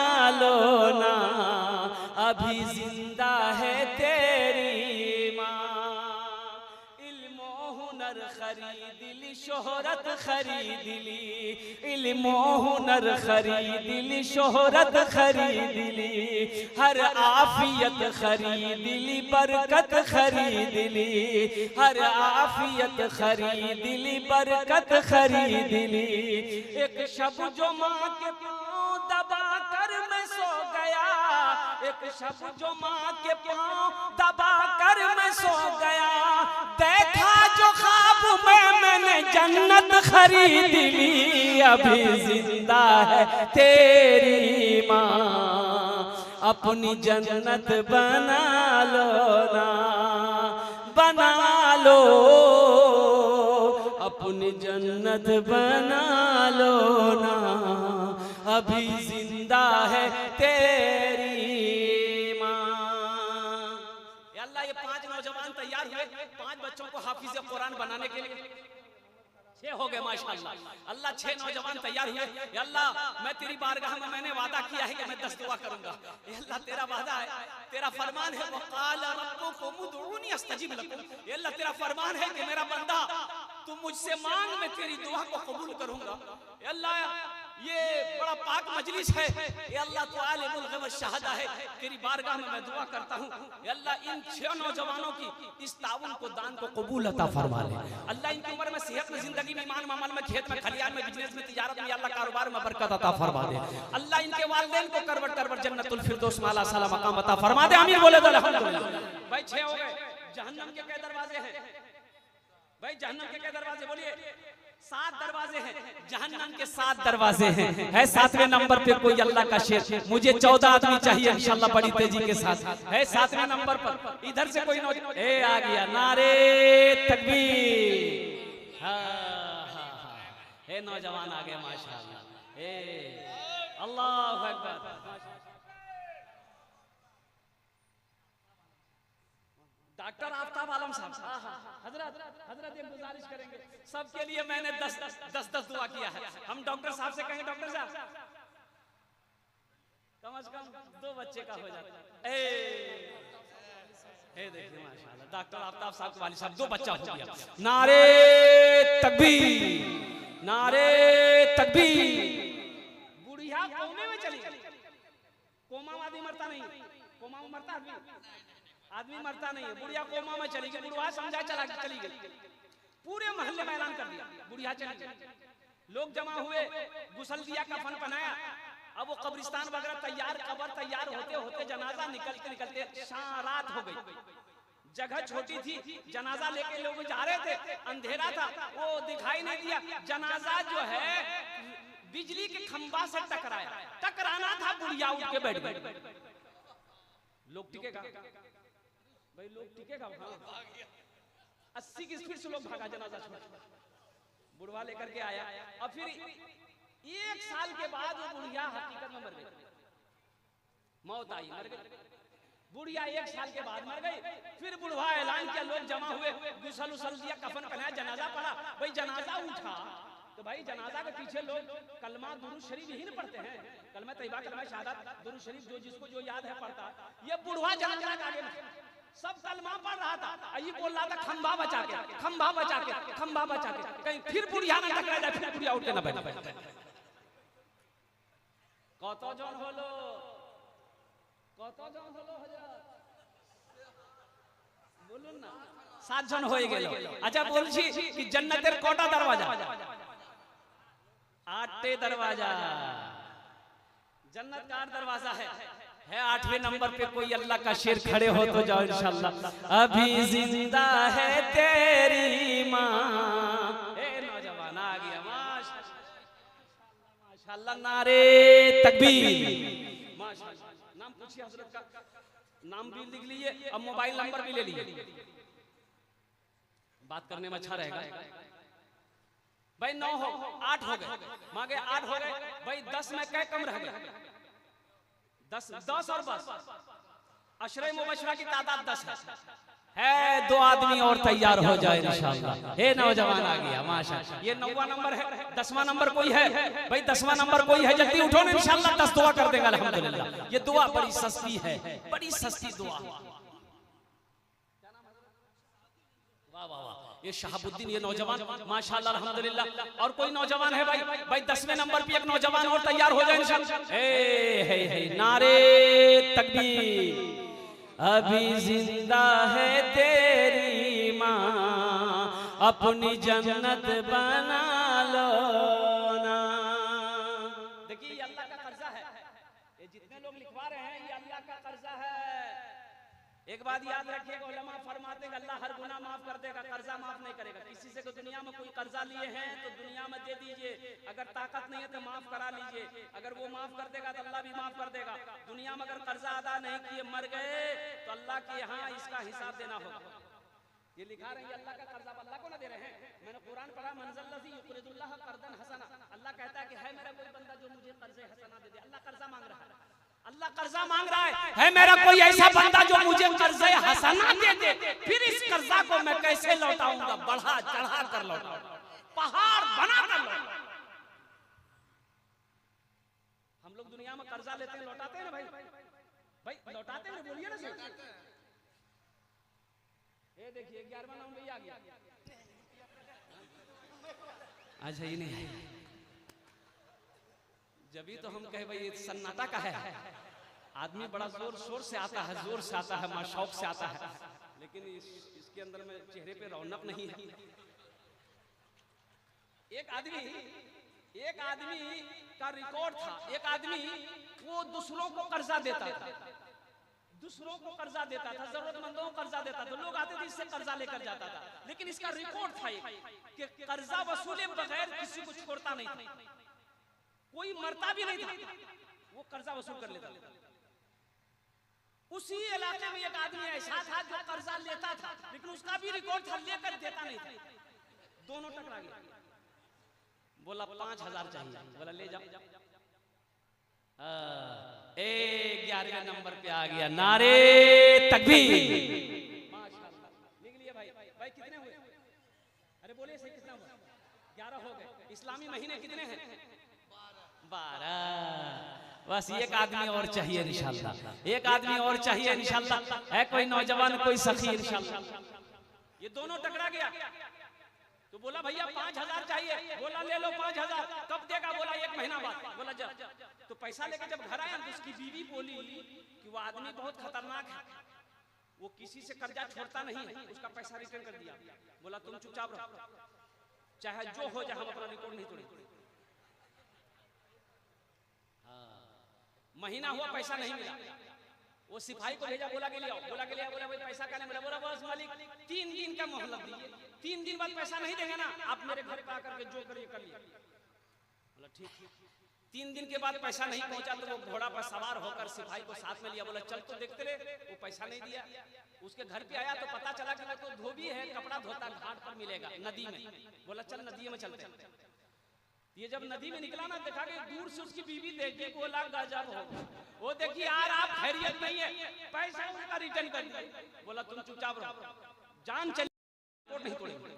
[SPEAKER 3] लो ना। अभी जिंदा है तेरी माँ। इल्म हुनर खरीद ली, शोहरत खरीद ली, इल्म हुनर खरीद ली, शोहरत खरीद ली, हर आफियत खरीद ली, बरकत खरीद ली, हर आफियत खरीद ली, बरकत खरीद ली। एक शब जो माँ के पाँव दबा कर मैं सो गया, एक शब जो माँ के पाँव दबा कर मैं सो गया, देखा जो ख्वाब में मैंने जन्नत खरीद ली। अभी जिंदा है तेरी माँ, अपनी जन्नत बना लो ना, बना लो, अपनी जन्नत बना लो ना, अभी जिंदा है तेरी माँ। अल्लाह ये 5 नौजवान तैयार हुए 5 बच्चों को हाफिज कुरान बनाने के लिए। 6 हो गए माशाअल्लाह। अल्लाह 6 नौजवान तैयार हुए। या अल्लाह मैं तेरी बारगाह में मैंने वादा किया है कि मैं 10 दुआ करूंगा। या अल्लाह तेरा वादा है, तेरा फरमान है वक़ाल रब्बुकुम उदऊनी अस्तजिब लकुम। या अल्लाह तेरा फरमान है कि मेरा बंदा तुम मुझसे मांग, मैं तेरी दुआ को कबूल करूंगा। या अल्लाह ये बड़ा पाक मजलिस है। या अल्लाह तू आलिमुल गैब व शहादा है, तेरी बारगाह में मैं दुआ करता हूँ। या अल्लाह इन 6 नौजवानों की इस ताउन को दान को कबूल अता फरमा ले। अल्लाह इनकी उम्र में सेहत में जिंदगी में ईमान में अमल में खेत में खलियान में बिजनेस में तिजारत में अल्लाह कारोबार में बरकत अता फरमा दे। अल्लाह इनके वालिदैन को करवट करवट जन्नतुल फिरदौस में आला साला मकाम अता फरमा दे। आमीन बोले तो अल्हम्दुलिल्लाह। भाई 6 हो गए। जहन्नम के क्या दरवाजे हैं भाई? जहन्नम के क्या दरवाजे बोलिए? 7 दरवाजे हैं। जहन्नम के 7 दरवाजे हैं। है 7वें नंबर पे कोई अल्लाह का शेर। मुझे 14 आदमी चाहिए इंशाल्लाह बड़ी तेजी के साथ। है 7वें नंबर पर इधर से कोई नौजवान ए आ गया, नारे तकबीर। हे नौजवान आ गए माशाअल्लाह। ए अल्लाहु अकबर। डॉक्टर आफ्ताब आलम साहब, हजरत एक गुजारिश करेंगे सबके लिए। मैंने 10 दुआ किया है। हम डॉक्टर साहब से कहेंगे डॉक्टर साहब कम से कम 2 बच्चे का हो जाता है। देखिए माशाल्लाह डॉक्टर आफ्ताब साहब के वालिद साहब 2 बच्चा हो गया। नारे तकबीर, नारे तकबीर। बुढ़िया कोमे में चली गई। कोमा में आदमी मरता नहीं, कोमा में मरता आदमी मरता नहीं है। बुढ़िया कोमा में चली गई। बुढ़वा समझा चली गई। पूरे मोहल्ले में ऐलान कर दिया बुढ़िया चली गई। लोग जमा हुए, गुसल दिया, कफन पहनाया। अब वो कब्रिस्तान वगैरह तैयार, कब्र तैयार होते होते जनाजा निकलते रात हो गई। जगह छोटी थी, जनाजा लेके लोग जा रहे थे, अंधेरा था, वो दिखाई नहीं दिया। जनाजा जो है बिजली के खंभा से टकराया, टकराना था, बुढ़िया उठ के बैठ गई। लोग टिकेगा भाई, लोग टिकेगा। 80 की स्पीड से लोग भागा जनाजा छोड़। बुढ़वा लेकर के आया। और फिर 1 साल के बाद वो बुढ़िया हकीकत में मर गई। मौत आई, मर गई बुढ़िया। 1 साल के बाद मर गई। फिर बुढ़वा ऐलान किया, लोग जमा हुए, गुसल उसल दिया, कफन पहनाया, जनाजा पढ़ा। भाई जनाजा उठा तो भाई जनाजा के पीछे लोग कलमा दुरूद शरीफ ही नहीं पढ़ते हैं। कलमा तैयबा, कलमा शहादत, दुरूद शरीफ जो जिसको जो याद है पढ़ता। ये बुढ़वा जनाजा के आगे सब कलमा पढ़ रहा था। ये बोल रहा था खंभा बचा के, खंभा बचा के, खंभा बचा के। कहीं फिर बुढ़िया ना टकरा जाए, फिर बुढ़िया उठ के ना बैठ। কত জন হলো হযরত বলুন না 7 জন হয়ে গেল। আচ্ছা বলছি কি জান্নাতের কটা দরওয়াজা? 8 दरवाजा। जन्नत का 8 दरवाजा है। 8वें नंबर पे कोई अल्लाह का शेर खड़े हो तो जाओ इंशाल्लाह। अभी जिंदा है तेरी माँ। नौजवान आ गया माशाल्लाह। नारे तकबीर माशाल्लाह। नाम पूछिए हजरत का, नाम भी लिख लीजिए और मोबाइल नंबर भी ले लीजिए। बात करने में अच्छा रहेगा भाई। 9 हो 8 हो गए, मांगे 8 हो गए भाई। 10 में क्या कम रह गए? 10 और बस। अशरे मुबशरा की तादाद 10 है। 2 आदमी और तैयार हो जाए इंशाअल्लाह। हे नौजवान आ गया माशाअल्लाह। ये 9वां नंबर है। 10वां नंबर कोई है भाई? 10वां नंबर कोई है? जल्दी उठो ना इंशाअल्लाह। 10 दुआ कर देगा अल्हम्दुलिल्लाह। ये दुआ बड़ी सस्ती है, बड़ी सस्ती दुआ। वाह वाह वाह। ये शहाबुद्दीन, ये नौजवान माशाअल्लाह अल्हम्दुलिल्लाह। और कोई नौजवान है भाई? भाई 10वें नंबर पे एक नौजवान और तैयार हो जाए इंशाअल्लाह। नारे तकबीर। अभी जिंदा है तेरी माँ, अपनी जन्नत बना लो ना। देखिए ये अल्लाह का कर्जा है। ये जितने लोग लिखवा रहे हैं ये अल्लाह का कर्जा है। एक बात याद रखिएगा, उलमा फरमाते हैं अल्लाह हर गुनाह माफ कर देगा, कर्जा माफ नहीं करेगा। किसी से दुनिया में कोई कर्जा लिए हैं तो दुनिया में दे दीजिए, अगर ताकत नहीं है तो माफ करा लीजिए, अगर वो माफ कर देगा तो अल्लाह भी माफ कर देगा। दुनिया में अगर कर्जा अदा नहीं किए मर गए तो अल्लाह के यहाँ इसका हिसाब देना होगा। ये लिखा रहे हैं अल्लाह का कर्जा अल्लाह को ना दे रहे हैं। मैंने कुरान पढ़ा, मनज़ल्लज़ी युक़रिदुल्लाह क़र्ज़न हसना, अल्लाह कहता है कि है मेरा कोई बंदा जो मुझे कर्ज़े हसना दे दे। अल्लाह कर्जा मांग रहा है, अल्लाह कर्जा मांग रहा है मेरा कोई ऐसा बंदा जो मुझे कर्ज़े हसना दे दे, फिर इस कर्जा को मैं कैसे लौटाऊंगा, बढ़ा चढ़ा कर लौटाऊंगा, पहाड़ बना कर लौटाऊंगा। हम लोग दुनिया में कर्जा लेते हैं, लौटाते हैं ना भाई, भाई लौटाते हैं, बोलिए ना सर। ये देखिए 11वां नंबर आ गया। अच्छा ये नहीं, जब भी तो हम कहे भाई सन्नाटा का है, आदमी बड़ा जोर शोर से आता है, जोर से आता है, मां शौक से आता है, लेकिन इसके अंदर में चेहरे पे रौनक नहीं है। एक आदमी का रिकॉर्ड था, एक आदमी वो दूसरों को कर्जा देता था, दूसरों को कर्जा देता था, जरूरतमंदों को कर्जा देता था, लोग आते थे इससे कर्जा लेकर जाता था, लेकिन इसका रिकॉर्ड था कि कर्जा वसूले बगैर किसी को छोड़ता नहीं था, कोई मरता भी नहीं था, वो कर्जा वसूल कर लेता था। उसी इलाके में एक आदमी ऐसा था जो कर्जा लेता था, लेकिन उसका भी रिकॉर्ड था, लेकर देता नहीं था। दोनों टकरा गए, बोला 5000 चाहिए, बोला ले जाओ। 11वें नंबर पे आ गया, नारे तकबीर, माशाअल्लाह। लिख लिया भाई, भाई कितने हुए? अरे बोलिए सही, कितना हुआ? 11 हो गए। इस्लामी महीने कितने हैं? 12। बस एक आदमी और चाहिए इंशाअल्लाह, एक आदमी और चाहिए इंशाअल्लाह। है कोई नौजवान, कोई सखी इंशाअल्लाह। ये दोनों टकरा गया तो बोला भैया 5000 चाहिए, बोला ले लो 5000। कब देगा? बोला 1 महीना बाद। बोला जा। तो पैसा लेके जब घर आया तो उसकी बीवी बोली कि वो आदमी बहुत खतरनाक है, वो किसी से कर्जा छोड़ता नहीं है, उसका पैसा रिटर्न कर दिया। बोला तुम चुपचाप रहो, चाहे जो हो जाए, हम अपना रिकॉर्ड नहीं तोड़ेंगे। महीना हुआ, पैसा नहीं मिला, वो सिपाही को भेजा, बोला के ले आओ, बोला के ले आओ, बोला भाई पैसा कहने मिला, बोला बस मालिक 3 दिन का मोहलत दीजिए, 3 दिन बाद पैसा नहीं देंगे ना, आप मेरे घर पे आकर के जो करिए कर लिया। बोला ठीक। 3 दिन के बाद पैसा नहीं पहुंचा तो वो घोड़ा पर सवार होकर सिपाही को साथ में लिया, बोला चल तो देखते रहे, वो पैसा नहीं दिया। उसके घर पे आया तो पता चला कि वो तो धोबी है, कपड़ा धोता, घाट पर मिलेगा नदी में। बोला चल नदी में चलते। ये जब नदी में निकला ना, देखा कि दूर से उसकी बीवी देखी, बोला गजब हो, वो देखिए यार आप खैरियत नहीं है, पैसा उसका रिटर्न कर दिया। बोला तुम चुपचाप रहो, जान चली नहीं तोड़ेंगे।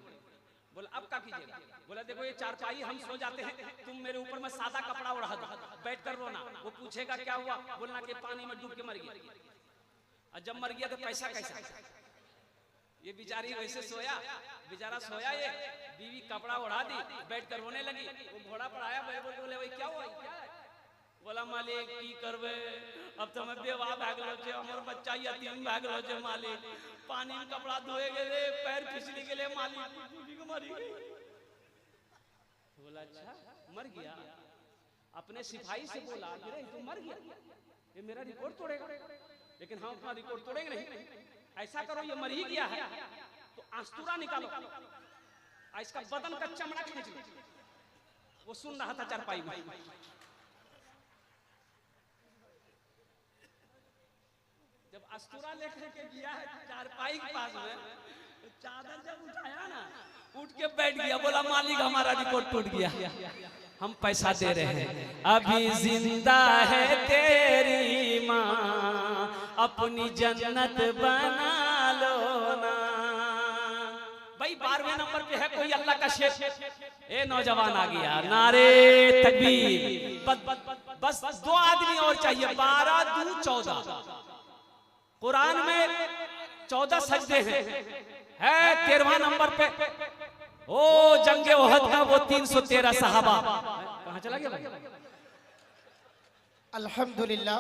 [SPEAKER 3] बोला अब क्या कीजिएगा? बोला देखो ये चारपाई हम सो जाते हैं, तुम मेरे ऊपर में सादा कपड़ा उड़ा दो, बैठ कर रोना, वो पूछेगा क्या हुआ, बोलना कि पानी में डूब के मर गया। और जब मर गया तो पैसा कैसा? ये बेचारी वैसे सोया, बेचारा सोया, ये बीवी कपड़ा उड़ा दी, बैठ कर रोने लगी। वो घोड़ा पर आया, बोले भाई क्या हुआ? बोला मालिक की करबे, अब तो मैं बेवा भाग लो छे, हमर बच्चा यतीम भाग लो छे मालिक, पानी में कपड़ा धोए गए, पैर फिसली गए मालिक, बीवी को मरी गई। बोला अच्छा मर गया? अपने सिपाही से बोला कि रे तू मर गया, ये मेरा रिकॉर्ड तोड़ेगा, लेकिन हम अपना रिकॉर्ड तोड़ेंगे नहीं। ऐसा करो ये मर ही गया है तो आस्तूरा निकालो, इसका बदन का चमड़ा खींच लो। वो सुन रहा था चारपाई में। जब अस्तूरा लेकर के गया है चारपाई के पास में, तो चादर जब उठाया ना, उठ के बैठ गया, बोला मालिक हमारा रिकॉर्ड टूट गया, हम पैसा दे रहे हैं, अभी जिंदा है तेरी माँ, अपनी जन्नत बना लो ना। भाई 12वें नंबर पे है कोई अल्लाह का शेर। ए नौजवान आ गया, नारे तकबीर। बस 2 आदमी और चाहिए, 12 दूर 14। कुरान में 14 सजदे हैं, है 13वां नंबर पे ओ जंगे ओहद का वो 313 सहाबा। कहां चला गया भाई?
[SPEAKER 4] अल्हम्दुलिल्लाह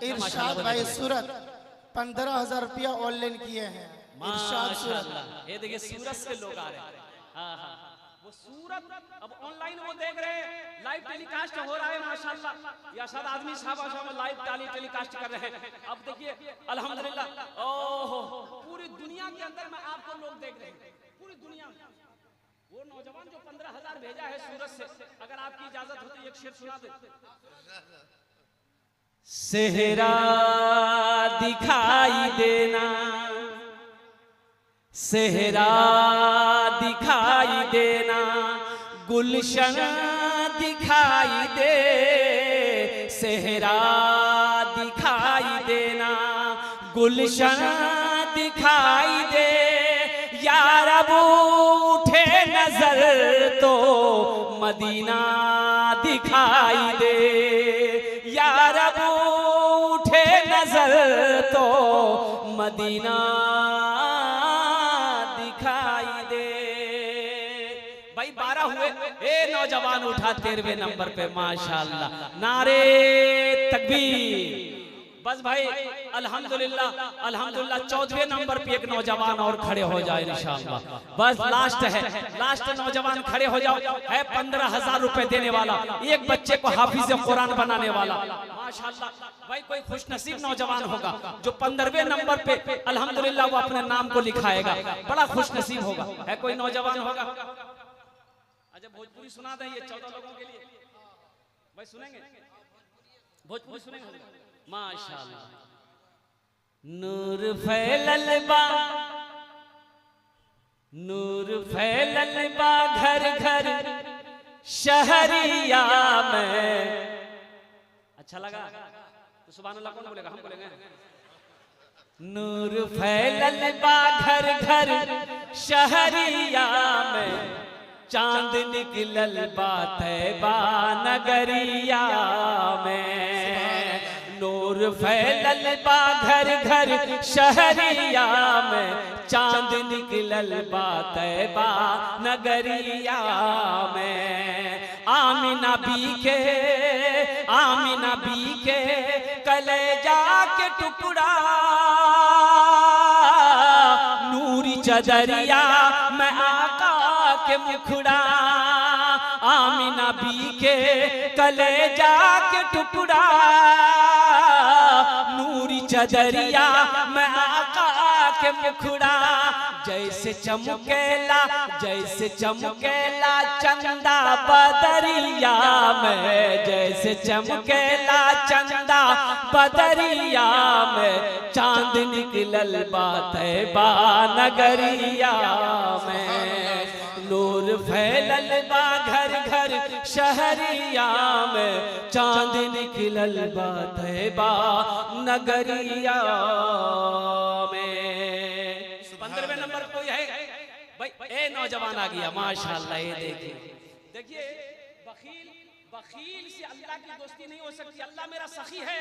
[SPEAKER 4] इरशाद भाई सूरत 15,000 रुपया ऑनलाइन किए हैं। इरशाद सूरत,
[SPEAKER 3] ये देखिए सूरत से लोग आ रहे हैं। हाँ, वो सूरत अब ऑनलाइन वो देख रहे हैं, लाइव टेलीकास्ट हो रहा है माशाल्लाह, या शायद आदमी साहब लाइव टेलीकास्ट कर रहे हैं। अब देखिए अल्हम्दुलिल्लाह, ओहो पूरी दुनिया के अंदर में आपको लोग देख रहे हैं, पूरी दुनिया में। वो नौजवान जो 15,000 भेजा है सूरत से, अगर आपकी इजाजत हो तो एक शेर सुना दे। सेहरा दिखाई देना, सेहरा दिखाई देना, गुलशन दिखाई दे, सेहरा दिखाई देना, गुलशन दिखाई दे, यार अब उठे नजर तो मदीना दिखाई दे, यार अब उठे नजर तो मदीना दिखाई दे। भाई 12 हुए, ए नौजवान उठा 13वें नंबर पे माशाल्लाह, नारे तकबीर। बस भाई अल्हम्दुलिल्लाह अल्हम्दुलिल्लाह 14वें नंबर पे एक नौजवान और खड़े हो जाए इंशाअल्लाह। बस लास्ट है, लास्ट नौजवान खड़े हो जाओ, है 15,000 रुपए देने वाला, एक बच्चे को हाफिज कुरान बनाने वाला माशाअल्लाह। भाई कोई खुश नसीब नौजवान होगा जो 15वें नंबर पे अल्हम्दुलिल्लाह वो अपने नाम को लिखाएगा, बड़ा खुश नसीब होगा। है कोई नौजवान होगा? अच्छा भोजपुरी सुना दें ये 14 लोगों के लिए, भाई सुनेंगे भोजपुरी सुनेंगे माशाअल्लाह। नूर फैलल बा, नूर फैलल बा घर घर शहरिया में। अच्छा लगा तो सुभान अल्लाह कौन बोलेगा? हम बोलेंगे। नूर फैलल बा घर घर शहरिया में, चांद निकलल बा तैबा नगरिया में, नूर फैलल बा घर घर शहरिया में, चांद निकलल बा तैबा नगरिया में। आमिना बी के, आमिना बी के कलेजा के टुकड़ा, नूरी चदरिया में आका के मुखड़ा, आमिना बी के कलेजा के टुकड़ा, नूरी चदरिया में आका के मुखड़ा, जैसे चमकेला, जैसे चमकेला चंदा बदरिया में, जैसे चमकेला चंदा बदरिया में, चांद निकलल बा तैबा नगरिया में, नूर फैलल बा घर घर शहरिया में, चांद निकलल बा तैबा नगरिया में। 15वें नंबर कोई है भाई? ए नौजवान आ गया माशाल्लाह, ये देखिए देखिए। बखील, बखील से अल्लाह की दोस्ती नहीं हो सकती। अल्लाह मेरा सखी है,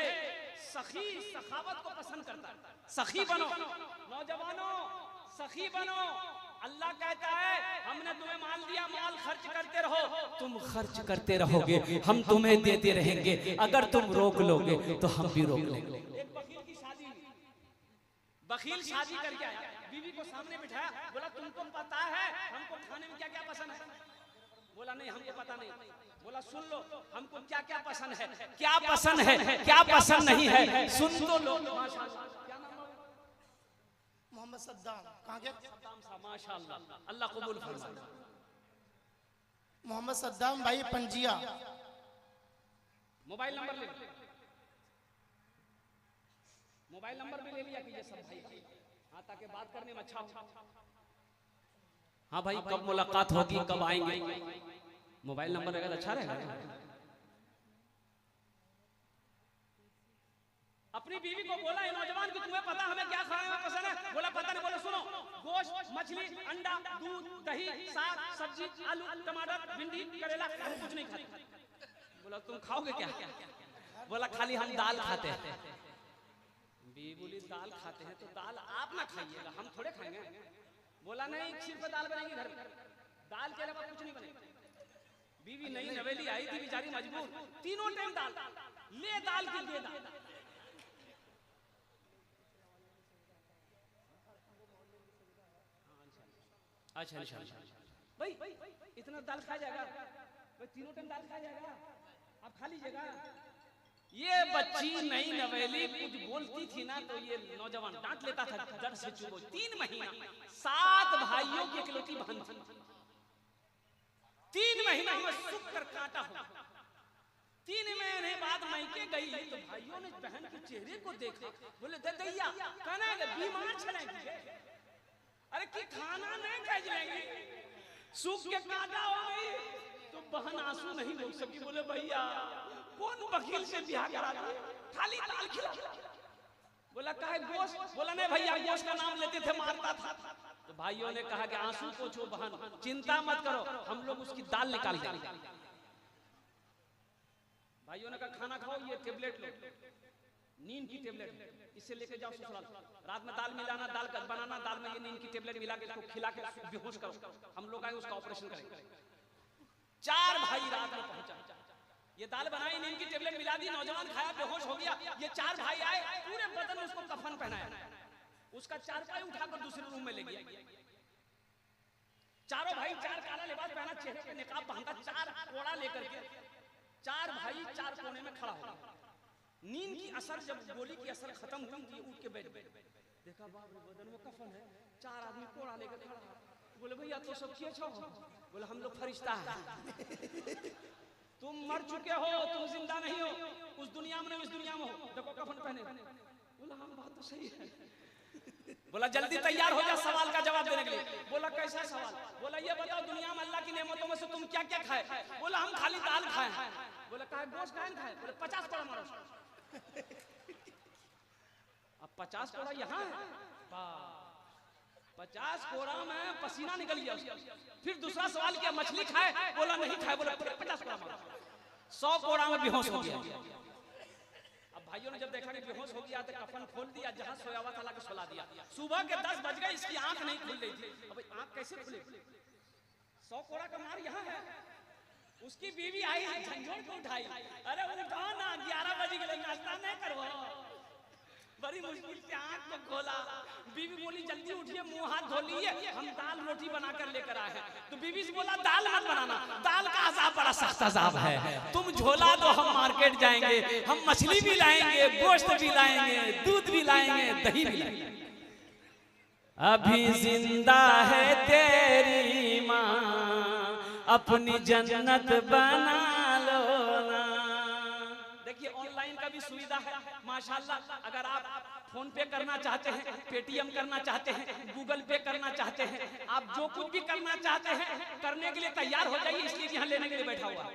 [SPEAKER 3] सखी सखावत को पसंद करता है। सखी बनो नौजवानों, सखी बनो। अल्लाह कहता है हमने तुम्हें माल दिया, माल खर्च करते रहो, तुम खर्च करते रहोगे, हम तुम्हें देते रहेंगे, अगर तुम रोक लोगे तो हम भी रोक लेंगे। एक बखील की शादी, बखील शादी करके आया, बीवी को सामने बिठाया, बोला तुमको पता है हमको खाने में क्या क्या पसंद है? बोला नहीं हमको पता नहीं। बोला सुन लो हमको क्या क्या पसंद है, क्या पसंद है, क्या पसंद नहीं है, सुन तो लो।
[SPEAKER 4] मोहम्मद सद्दाम कहाँ गया?
[SPEAKER 3] सद्दाम साहब माशाअल्लाह, अल्लाह कबूल फरमाए।
[SPEAKER 4] मोहम्मद सद्दाम भाई पंजिया।
[SPEAKER 3] मोबाइल नंबर ले, मोबाइल नंबर भी ले लिया कीजिए सब भाई, हाँ ताकि बात करने में अच्छा हो। हाँ भाई कब मुलाकात होगी, कब आएंगे? मोबाइल नंबर अगर अच्छा रहेगा। अपनी बीवी को बोला है नौजवान कि तुम्हें पता हमें क्या खाने में पसंद है? बोला पता नहीं। बोला सुनो, गोश्त, मछली, अंडा, दूध, दही, साग, सब्जी, आलू, टमाटर, भिंडी, करेला, हम कुछ नहीं खाते। बोला तुम खाओगे क्या? बोला खाली हम दाल खाते हैं। बीवी बोली दाल खाते हैं तो दाल आप ना खाइएगा, हम थोड़े खाएंगे। बोला नहीं सिर्फ दाल बनेगी घर में, दाल के अलावा कुछ नहीं बनेगा। बीवी नई नवेली आई थी बेचारी मजबूर, तीनों टाइम दाल, ले दाल की ले दाल। अच्छा अच्छा भाई इतना दाल खा जाएगा भाई, तीनों टाइम दाल खा जाएगा, आप खा लीजिएगा। ये बच्ची नई नवेली कुछ बोलती थी ना तो ये नौजवान डांट लेता था डर से चुप हो। 3 महीना 7 भाइयों की इकलौती बहन थी, 3 महीना में सूख कर काटा हो। 3 महीने बाद मायके गई तो भाइयों ने बहन के चेहरे को देखा, बोले दैया कहना है बीमार छलेगी, अरे कि खाना नहीं भेज लेंगे, सूख के काटा हो गई। तो बहन आंसू नहीं रोक सकी, बोले भैया कौन वकील से ब्याह करा दिया, खाली दाल खिला। बोला काहे गोश्त, बोला नहीं भैया गोश्त का नाम लेते थे मारता था। तो भाइयों ने कहा कि आंसू पोछो बहन, चिंता मत करो, हम लोग उसकी दाल निकाल देंगे। भाइयों ने कहा खाना खाओ, ये टेबलेट लो, नींद की टेबलेट, इससे लेके जाओ ससुराल, रात में दाल मिलाना, दाल बनाना, दाल में ये नींद की टेबलेट मिला के इसको खिला के बेहोश करो, हम लोग आए उसका ऑपरेशन करेंगे। 4 भाई रात में पहुंचा, ये दाल बनाई, नींद की टेबलेट मिला दी, नौजवान खाया बेहोश हो गया। ये 4 भाई आए, पूरे बदन में उसको कफन पहनाया, उसका चारपाई उठाकर दूसरे रूम में ले गया। चारों भाई 4 काला लिबास पहना, चेहरे पे निकाब बांधा, 4 कोड़ा लेकर के 4 भाई 4 कोने में खड़ा हो गया। नींद की असर, जब गोली की असर खत्म हुई तो उठ के बैठ गए, देखा बाप रे बदन में कफन है, 4 आदमी कोड़ा लेकर खड़ा है। बोले भैया तो सब किए छो, बोले हम लोग फरिश्ता है, तुम मर चुके हो, तुम जिंदा नहीं हो, उस दुनिया में इस दुनिया में हो, देखो कफन पहने। बोला हम बात तो सही है। बोला जल्दी तैयार हो जा सवाल का जवाब देने के लिए। बोला कैसा सवाल, बोला ये बताओ दुनिया में अल्लाह की नेमतों में से तुम क्या क्या खाए। बोला हम खाली दाल खाए हैं। बोला काहे गोश्त काहे खाए, बोले 50 कोड़ा मारो। अब 50 कोड़ा यहाँ है, 50 कोड़ा में पसीना निकल गया। फिर दूसरा सवाल किया मछली खाए, बोला नहीं खाए, बोला 50 कोड़ा मारो। 100 कोड़ा में बेहोश हो गया। अब भाइयों ने जब देखा कि बेहोश हो गया तो कफन खोल दिया, जहां सोया हुआ था लाके सुला दिया। सुबह के 10 बज गए, इसकी आंख नहीं खुल रही थी। अब आंख कैसे खुले, 100 कोड़ा का मार यहाँ है। उसकी बीवी आई, झंझोट को उठाई, अरे उठाओ ना, 11 बज गए, नाश्ता नहीं करो। बड़ी मुश्किल से आंख को खोला, बीवी बोली जल्दी उठिए, मुंह हाथ धो लिए, हम दाल रोटी बनाकर लेकर आए हैं। तो बीवी से बोला दाल मत बनाना, दाल का अज़ाब बड़ा सख्त अज़ाब है, तुम झोला दो, हम मार्केट जाएंगे, हम मछली भी लाएंगे, गोश्त भी लाएंगे, दूध भी लाएंगे, दही भी लाएंगे। अभी जिंदा है तेरी माँ, अपनी जन्नत बना लो ना। देखिए ऑनलाइन का भी सुविधा है माशाल्लाह। अगर आप फोन पे करना चाहते हैं, पेटीएम करना चाहते हैं, गूगल पे करना चाहते हैं, आप जो कुछ भी करना चाहते हैं करने के लिए तैयार हो जाइए, इसलिए यहाँ लेने के लिए बैठा हुआ है।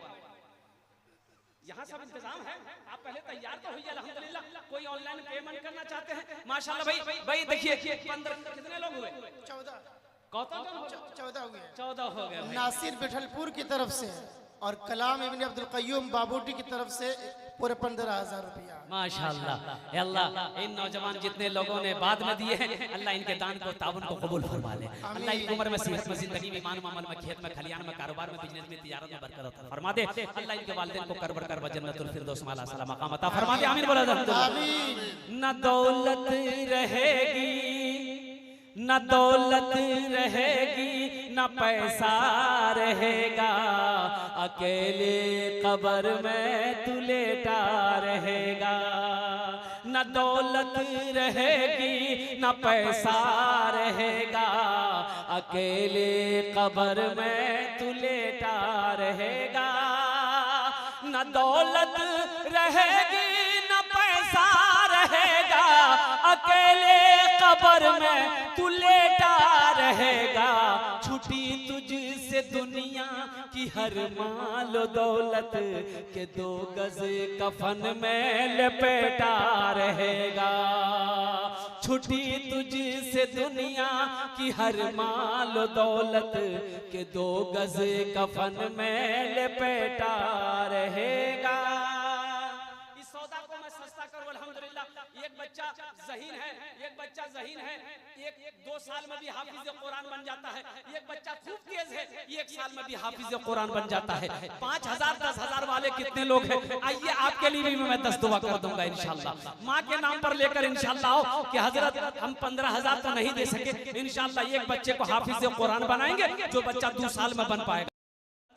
[SPEAKER 3] यहाँ सब इंतजाम है, आप पहले तैयार तो होइए अल्हम्दुलिल्लाह। कोई ऑनलाइन पेमेंट करना चाहते हैं माशाल्लाह। भाई देखिए 15 कितने लोग हुए,
[SPEAKER 4] 14
[SPEAKER 3] 14
[SPEAKER 4] हुए,
[SPEAKER 3] 14 हो गए।
[SPEAKER 4] नासिर बिठलपुर की तरफ से और कलाम इब्न अब्दुल कय्यूम बाबूटी की तरफ से पूरे 15,000 रुपया।
[SPEAKER 3] माशाल्लाह अल्लाह, इन नौजवान जितने लोगों ने बाद में दिए हैं, अल्लाह इनके दान को ताउन को कबूल फरमा ले। अल्लाह इनकी उम्र में, सेहत में, जिंदगी में, ईमान में, अमल में, खेत में, खलियान में, कारोबार में, बिजनेस में, तिजारत में बरकत फरमा दे। अल्लाह इनके वालिदैन को करबर कर जन्नतुल फिरदौस में आला सला मकाम अता फरमा दे। आमीन बोला आमीन। न दौलत रहेगी, न दौलत रहेगी, न पैसा रहेगा, अकेले कब्र में तू लेटा रहेगा। न दौलत रहेगी, न पैसा रहेगा, अकेले कब्र में तू लेटा रहेगा। न दौलत रहेगी, न पैसा रहेगा, अकेले कब्र में तू लेटा रहेगा। छुटी तुझसे दुनिया की हर माल दौलत के 2 गज कफन में लपेटा रहेगा। छुटी तुझसे दुनिया की हर माल दौलत के 2 गज कफन में लपेटा रहेगा। इस सौदा को मैं सस्ता करूं अल्हम्दुलिल्लाह। अल्हम्दुलिल्लाह एक बच्चा ज़हीन है, एक बच्चा ज़हीन है, एक 2 साल में भी हाफिज कुरान बन जाता है, एक बच्चा खूब तेज है, 1 साल में भी हाफिज कुरान बन जाता है। 5000 10,000 वाले कितने लोग हैं? आइए आपके लिए भी मैं 10 दुआ कर दूंगा इंशाल्लाह। माँ के नाम पर लेकर इंशाल्लाह आओ कि हजरत हम 15,000 तो नहीं दे सके, इंशाल्लाह एक बच्चे को हाफिज कुरान बनाएंगे, जो बच्चा 2 साल में बन पाएगा।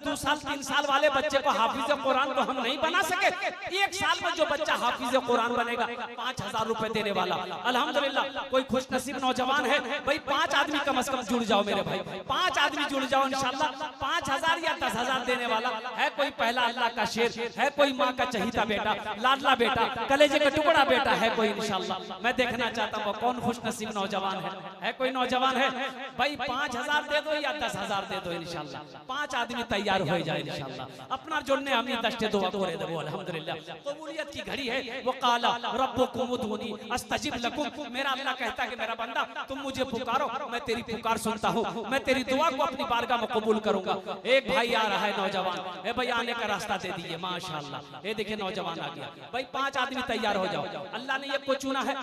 [SPEAKER 3] 2 साल 3 साल वाले बच्चे को हाफिज कुरान को हम नहीं बना सके, 1 साल में जो बच्चा हाफिज कुरान बनेगा 5,000 रुपए देने वाला। अल्हम्दुलिल्लाह कोई खुशनसीब नौजवान है भाई, 5 आदमी कम से कम जुड़ जाओ मेरे भाई, 5 आदमी जुड़ जाओ इंशाल्लाह। 5,000 या 10,000 देने वाला है कोई पहला अल्लाह का शेर है, कोई माँ का चहीता बेटा, लाडला बेटा, कलेजे का टुकड़ा बेटा है कोई इंशाल्लाह। मैं देखना चाहता हूँ कौन खुशनसीब नौजवान है कोई नौजवान है भाई, 5,000 दे दो या 10,000 दे दो इंशाल्लाह। 5 आदमी तैयार हो जाए इंशाल्लाह। अपना जोड़ने हमें दस्ते दुआ करे देबो अल्हम्दुलिल्लाह। कबूलियत की घड़ी है। वो काला रब्बुकुम उदूनी अस्तजिब लकुम, मेरा अल्लाह कहता है कि मेरा बंदा तुम मुझे पुकारो, मैं तेरी पुकार सुनता हूँ, मैं तेरी दुआ को अपनी बारगाह में कबूल करूंगा। एक भाई आ रहा है नौजवान, ए भाई आने का रास्ता दे दीजिए माशाल्लाह। ये देखिए नौजवान आ गया भाई, 5 आदमी तैयार हो जाओ। अल्लाह ने एक को चुना है,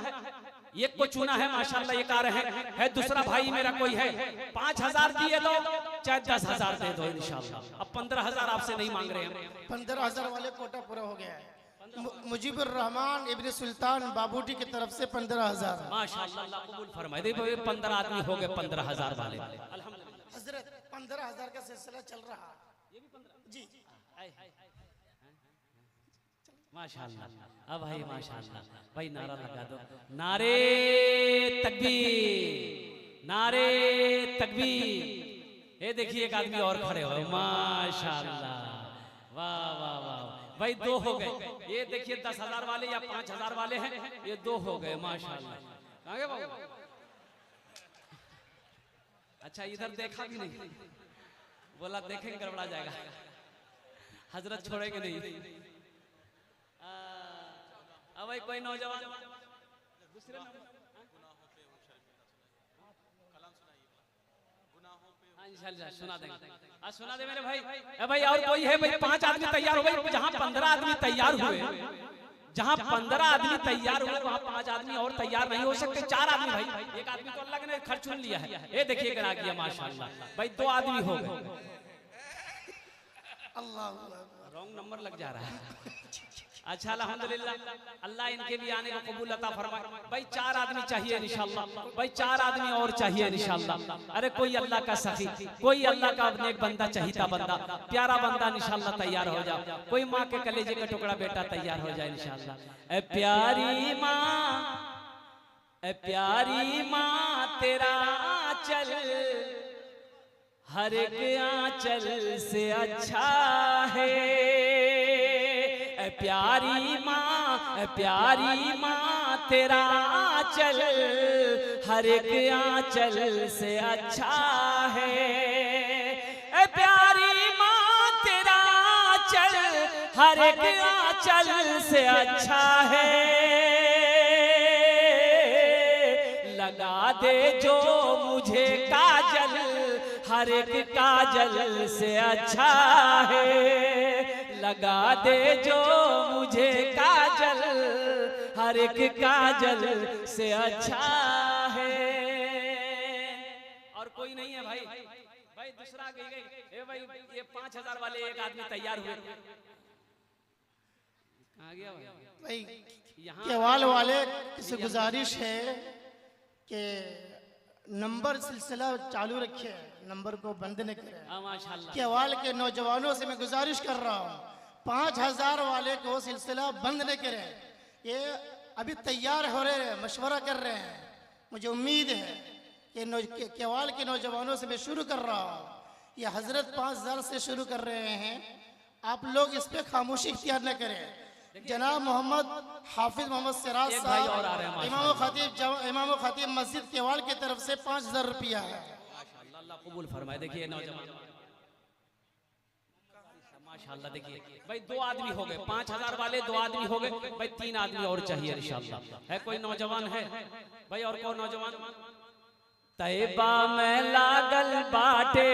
[SPEAKER 3] एक को चुना है माशाल्लाह, एक आ रहे हैं। दूसरा भाई मेरा कोई है, 5,000 दिए दो चाहे 10,000 दे दो इंशाल्लाह। अब 15,000 आपसे नहीं मांग रहे हैं।
[SPEAKER 4] 15,000 वाले कोटा पूरा हो गया है। मुजीबुर रहमान इब्न सुल्तान बाबूटी की तरफ से 15,000
[SPEAKER 3] माशाल्लाह, अल्लाह कबूल फरमाए। देखो 15 आदमी हो गए 15,000 वाले अल्हम्दुलिल्लाह।
[SPEAKER 4] हजरत 15,000 का सिलसिला चल रहा है।
[SPEAKER 3] ये भी 15
[SPEAKER 4] जी
[SPEAKER 3] माशाल्लाह। अब भाई माशाल्लाह भाई नारा लगा दो, नारे तकबीर, नारे तकबीर। ये देखिए एक आदमी और खड़े हो माशाल्लाह, वाह वाह वाह भाई 2 हो गए। ये देखिए 10,000 वाले या 5,000 वाले हैं, ये 2 हो गए माशाल्लाह। आगे बाबू, अच्छा इधर देखा भी नहीं, बोला देखेंगे गड़बड़ा जाएगा, हजरत छोड़ेंगे नहीं। अब भाई कोई नौजवान दूसरे सुना देंगे, सुना दे मेरे भाई। भाई और कोई है भाई? 5 आदमी तैयार हो गए। जहाँ 15 आदमी तैयार हुए, जहाँ 15 आदमी तैयार हुए वहाँ 5 आदमी और तैयार नहीं हो सकते। 4 आदमी भाई, एक आदमी तो अल्लाह ने खर्च चुन लिया है। ये देखिए करा गया माशाल्लाह भाई, 2 आदमी हो गए।
[SPEAKER 4] अल्लाह
[SPEAKER 3] रॉन्ग नंबर लग जा रहा है। अच्छा अल्हम्दुलिल्लाह, अल्लाह इनके भी आने को कबूल अता फरमाए। भाई 4 आदमी चाहिए इंशाल्लाह, भाई 4 आदमी और चाहिए इंशाल्लाह। अरे कोई अल्लाह का सखी, कोई अल्लाह का अपने एक बंदा चाहिता बंदा, प्यारा बंदा इंशाल्लाह तैयार हो जाओ। कोई माँ के कलेजे का टुकड़ा बेटा तैयार हो जाए इंशाल्लाह। ए प्यारी माँ, ए प्यारी माँ तेरा आंचल हर एक आंचल से अच्छा है। प्यारी माँ, प्यारी माँ तेरा आंचल हर एक आंचल से अच्छा है। प्यारी माँ तेरा आंचल हर एक आंचल से अच्छा है। लगा दे जो मुझे काजल हर एक काजल से अच्छा है। लगा दे जो मुझे काजल हर एक काजल से अच्छा है। और कोई नहीं है भाई, भाई दूसरा गई भाई, ये 5,000 वाले एक आदमी तैयार हुए। कहाँ गया
[SPEAKER 4] भाई? केवाल वाले से गुजारिश है कि नंबर सिलसिला चालू रखे, नंबर को बंद न करें।
[SPEAKER 3] माशाल्लाह,
[SPEAKER 4] केवाल के नौजवानों से मैं गुजारिश कर रहा हूँ 5,000 वाले को सिलसिला बंद न करें। ये अभी तैयार हो रहे हैं, मशवरा कर रहे हैं। मुझे उम्मीद है कि केवाल के नौजवानों से मैं शुरू कर रहा हूँ। ये हजरत 5,000 से शुरू कर रहे हैं। आप लोग इस पे खामोशी इख्तियार न करें। जनाब मोहम्मद हाफिज मोहम्मद सिराज साहब इमाम खतीब मस्जिद केवाल की तरफ से 5,000 रुपया है।
[SPEAKER 3] अल्लाह कबूल फरमाए। देखिए नौजवान माशाल्लाह, देखिए भाई 2 आदमी हो गए, 5,000 वाले 2 आदमी हो गए भाई, 3 आदमी और चाहिए इंशाल्लाह। है कोई नौजवान है भाई? और कौन नौजवान? तैबा में लागल बाटे,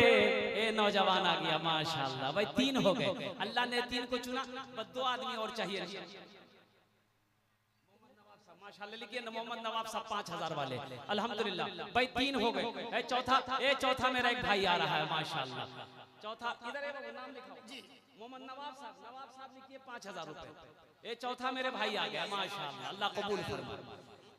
[SPEAKER 3] ए नौजवान आ गया माशाल्लाह भाई, 3 हो गए। अल्लाह ने 3 को चुना, बस 2 आदमी और चाहिए। माशाल्लाह लिखिए मोहम्मद नवाब साहब 5000 वाले अल्हम्दुलिल्लाह भाई 3 हो गए। चौथा मेरा एक भाई आ रहा है माशाल्लाह। चौथा इधर है नाम लिखाओ जी मोहम्मद नवाब साहब लिखिए 5000 रुपए। ये चौथा मेरे भाई आ गया माशाल्लाह अल्लाह कबूल फरमाए।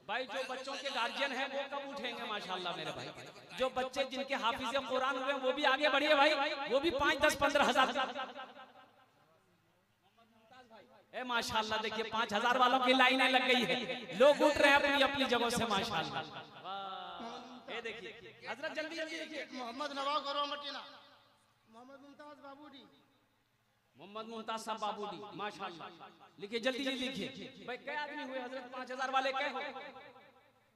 [SPEAKER 3] भाई जो बच्चों के गार्जियन हैं वो कब उठेंगे माशाल्लाह मेरे भाई। जो बच्चे जिनके हाफिज कुरान हुए वो भी आगे बढ़िए भाई, वो भी 5, 10, 15,000 माशाल्लाह। देखिए 5000 वालों की लाइनें लग गई है, लोग उठ रहे हैं अपनी अपनी जगहों से माशाल्लाह। ये देखिए हजरत जल्दी जल्दी देखिए
[SPEAKER 4] मोहम्मद नवाब गौरव मटीना, मोहम्मद मुमताज बाबूडी,
[SPEAKER 3] मोहम्मद मुमताज साहब बाबूडी माशाल्लाह। लिखिए जल्दी जल्दी लिखिए भाई। क्या आदमी हुए हजरत 5000 वाले? क्या हो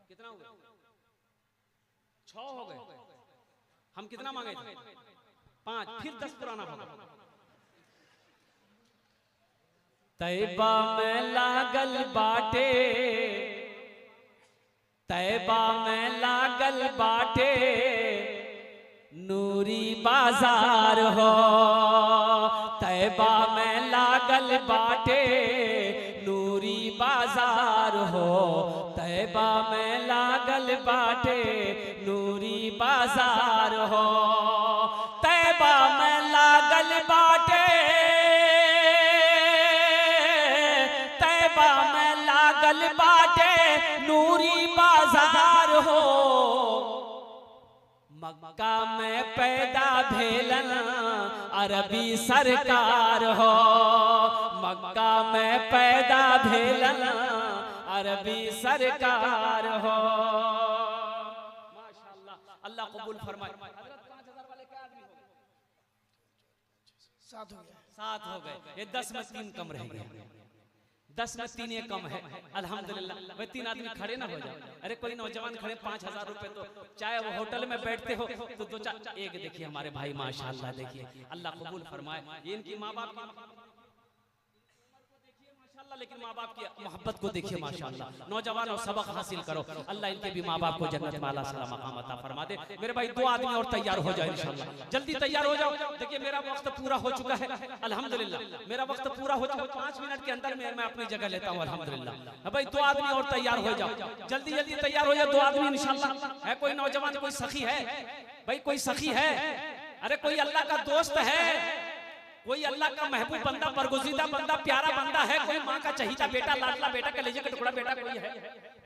[SPEAKER 3] कितना हुए? 6 हो गए। हम कितना मांगे थे? 5, फिर 10 पुराना होगा। तैबा में लागल बाटे, तैबा में लागल बाटे नूरी बाजार हो। तैबा में लागल बाटे नूरी बाजार हो। तैबा में लागल बाटे नूरी बाजार हो। तैबा में लागल बाटे, तैबा में लागल बाटे नूरी बाजार हो। मक्का में पैदा भेलन अरबी सरकार हो। मक्का में पैदा भेलन अरबी सरकार हो माशाल्लाह अल्लाह कबूल फरमाए। हजरत 5000 वाले क्या आदमी हो गए?
[SPEAKER 4] 7 हो गए।
[SPEAKER 3] 7 हो गए। ये 10 में 3 कम रह गए। 10 में 3 ये कम है अल्हम्दुलिल्लाह। भाई 3 आदमी खड़े ना हो जाए। अरे कोई नौजवान खड़े 5000 रुपए तो चाहे वो होटल में बैठते हो तो 2-4 एक देखिए हमारे भाई माशाल्लाह। देखिए अल्लाह कबूल फरमाए। ये इनकी माँ बाप की लेकिन माँ बाप की मोहब्बत को देखिए माशाल्लाह। नौजवानों सबक हासिल करो, अल्लाह इनके भी माँ बाप को जन्नत में आला सलाम मकाम अता फरमा दे। मेरे भाई 2 आदमी और तैयार हो जाए इंशाल्लाह। जल्दी तैयार हो जाओ। देखिए मेरा वक्त पूरा हो चुका है अल्हम्दुलिल्लाह। मेरा वक्त पूरा हो चुका है। 5 मिनट के अंदर मैं अपनी जगह लेता हूँ अल्हम्दुलिल्लाह। भाई 2 आदमी और तैयार हो जाओ। जल्दी जल्दी तैयार हो जाओ 2 आदमी इंशाल्लाह। है कोई नौजवान, कोई सखी है भाई? कोई सखी है? अरे कोई अल्लाह का दोस्त है, कोई अल्लाह का महबूब बंदा, बरगुज़ीदा बंदा, प्यारा बंदा है, कोई माँ का चहीता बेटा, लाडला बेटा, कलेजे का टुकड़ा बेटा कोई है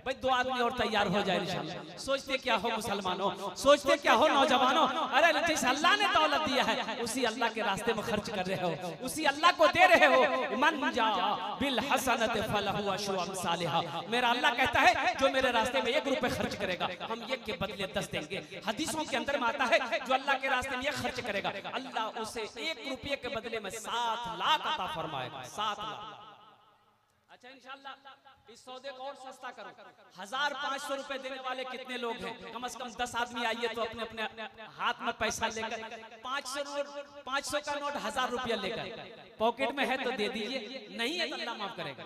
[SPEAKER 3] भाई? 2 आदमी और तैयार हो जाए इंशाल्लाह। सोचते क्या हो मुसलमानों, सोचते क्या हो नौजवानों? अरे जिस अल्लाह ने दौलत दिया है उसी अल्लाह के रास्ते में खर्च कर रहे हो, उसी अल्लाह को दे रहे हो। मन जा बिल हसनत फलहु अशरु अमसालिहा। मेरा अल्लाह कहता है जो मेरे रास्ते में 1 रुपए खर्च करेगा हम 1 के बदले 10 देंगे। हदीसों के अंदर में आता है जो अल्लाह के रास्ते में 1 खर्च करेगा अल्लाह उसे 1 रुपये के बदले में 7 लाख अता फरमाएगा। 7 लाख। अच्छा इंशाल्लाह इस सौदे को और सस्ता करो। 1500 रुपए देने वाले कितने लोग हैं? कम से कम 10 आदमी आइए तो अपने अपने हाथ में पैसा लेकर 500 का नोट 1000 रुपया लेकर पॉकेट में है तो दे दीजिए, नहीं है तो अल्लाह माफ करेगा।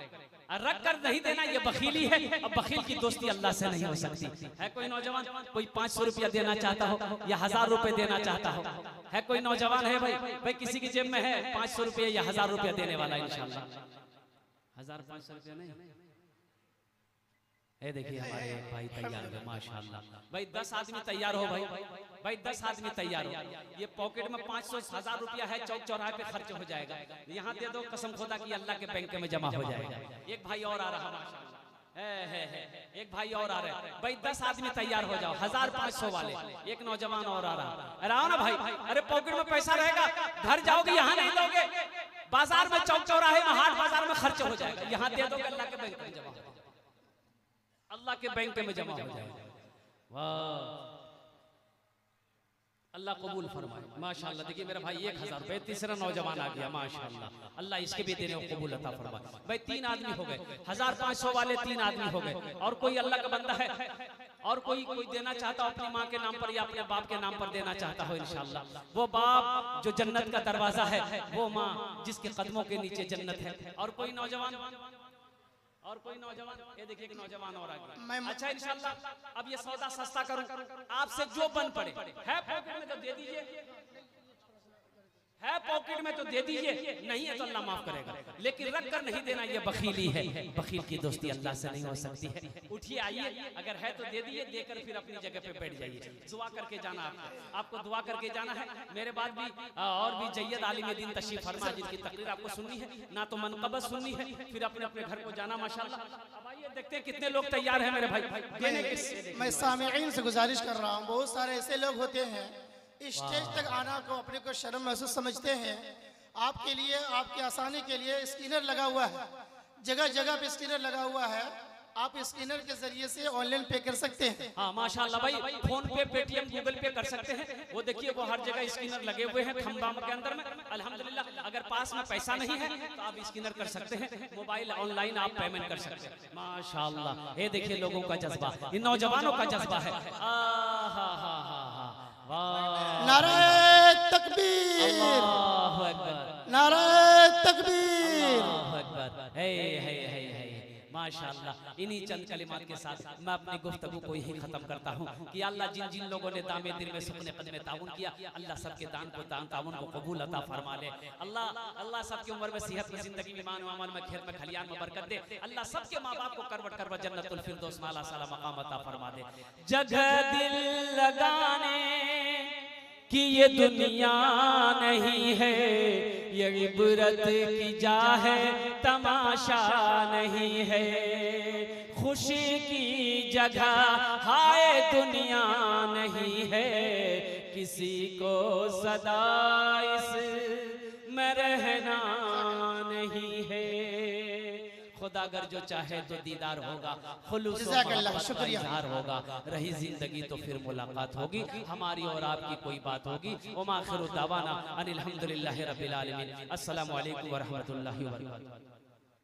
[SPEAKER 3] रख कर नहीं देना ये बखीली है। अब बखील की दोस्ती अल्लाह से नहीं हो सकती। है कोई नौजवान कोई 500 रुपया देना चाहता हो या 1000 रुपए देना चाहता हो? है कोई नौजवान है भाई? भाई किसी की जेब में है 500 रुपया या 1000 रुपया देने वाला इंशाल्लाह? 1500 रुपया नहीं। ये देखिए हमारे एक भाई तैयार हो माशाल्लाह। भाई 10 आदमी तैयार हो भाई। भाई 10 आदमी तैयार हो। ये पॉकेट में 500-1000 रुपया है, चौक चौराहे पे खर्च हो जाएगा। यहाँ दे दो, कसम खुदा की अल्लाह के बैंक में जमा हो जाएगा। एक भाई और आ रहा माशाल्लाह। एक भाई और आ रहे हैं। भाई 10 आदमी तैयार हो जाओ। 1500 वाले एक नौजवान और आ रहा। अरे आओ ना भाई। अरे पॉकेट में पैसा रहेगा, घर जाओगे यहाँ नहीं दोगे, बाजार में चौक चौराहे में हाट बाजार में खर्च हो जाएगा। यहाँ दे दोगे अल्लाह के बैंक में जमा, अल्लाह के बैंक में जमा हो जाएगा। वाह अल्लाह कबूल फरमाए माशाल्लाह। देखिए मेरा भाई 1000 रुपए। तीसरा नौजवान आ गया माशाल्लाह। अल्लाह इसके भी देने को कबूल अता फरमाए। भाई 3 आदमी हो गए। 1500 वाले 3 आदमी हो गए। और कोई अल्लाह का बंदा है और कोई देना चाहता हो अपनी माँ के नाम पर या अपने बाप के नाम पर देना चाहता हो इंशाल्लाह। वो बाप जो जन्नत का दरवाजा है, वो माँ जिसके कदमों के नीचे जन्नत है। और कोई नौजवान ये देखिए एक नौजवान और आ गया। अच्छा इंशाल्लाह अब ये सौदा सस्ता करूं, आपसे जो बन पड़े है पॉकेट में तो दे दीजिए। है पॉकेट में तो दे दीजिए, नहीं है तो अल्लाह माफ करेगा, लेकिन रख कर नहीं देना ये बखीली है। बखील की दोस्ती अल्लाह से नहीं हो सकती है। उठिए आइए, अगर है तो दे दीजिए, देकर फिर अपनी जगह पे बैठ जाइए। दुआ करके जाना आपको दुआ करके जाना है। मेरे बाद भी और भी जय्यद आलिम दीन तशरीफ फरमा, जिनकी तकरीर आपको सुननी है, ना तो मनक़बत सुननी है, फिर अपने अपने घर को जाना। माशाल्लाह, अब आइए देखते हैं कितने लोग तैयार हैं मेरे भाई।
[SPEAKER 4] मैं सामिईन से गुजारिश कर रहा हूँ, बहुत सारे ऐसे लोग होते हैं स्टेज तक आना को अपने को शर्म महसूस समझते हैं। आपके लिए, आपकी आसानी के लिए स्कैनर लगा हुआ है, जगह जगह पे स्कैनर लगा हुआ है। आप स्कैनर के जरिए से ऑनलाइन पे कर सकते हैं।
[SPEAKER 3] हाँ माशाल्लाह भाई, फोन पे, पेटीएम, गूगल पे कर सकते हैं। वो देखिए वो हर जगह स्कैनर लगे हुए हैं खंबा के अंदर में। अल्हम्दुलिल्लाह, अगर पास में पैसा नहीं है तो आप स्कैनर कर सकते हैं, मोबाइल ऑनलाइन आप पेमेंट कर सकते हैं। माशाल्लाह, ये देखिए लोगों का जज्बा, इन नौजवानों का जज्बा है।
[SPEAKER 4] नारे तकबीर,
[SPEAKER 3] अल्लाहु अकबर,
[SPEAKER 4] नारे तकबीर।
[SPEAKER 3] अल्लाहु अकबर। हे माशाअल्लाह। इन्हीं चंद कलिमात के साथ मैं अपनी गुफ्तगू को यही खत्म करता हूँ कि अल्लाह जिन जिन लोगों ने दामे दिल में सुखने कद में ताउन किया, अल्लाह सबके दान को, दान ताउन को कबूल अता फरमा ले। अल्लाह सबकी उम्र में सेहत में, जिंदगी में, ईमान अमल में, खेत में, खलियान में बरकत दे। अल्लाह सबके माँ बाप को करवट करवट जन्नतुल फिरदौस में आला साला मकाम अता फरमा दे। जगह दिल लगाने कि ये दुनिया नहीं है, ये इबरत की जा है, तमाशा नहीं है। खुशी की जगह हाय दुनिया नहीं है, किसी को सदा इस में रहना नहीं है। खुदा अगर जो चाहे तो दीदार होगा, खुलूस
[SPEAKER 4] शुक्रिया
[SPEAKER 3] होगा, रही जिंदगी तो फिर मुलाकात होगी, हमारी और आपकी कोई बात होगी। वमा आखिरु दावाना अनिल हम्दुलिल्लाहि रब्बिल आलमीन। अस्सलामु अलैकुम व रहमतुल्लाहि व बरकातुहू।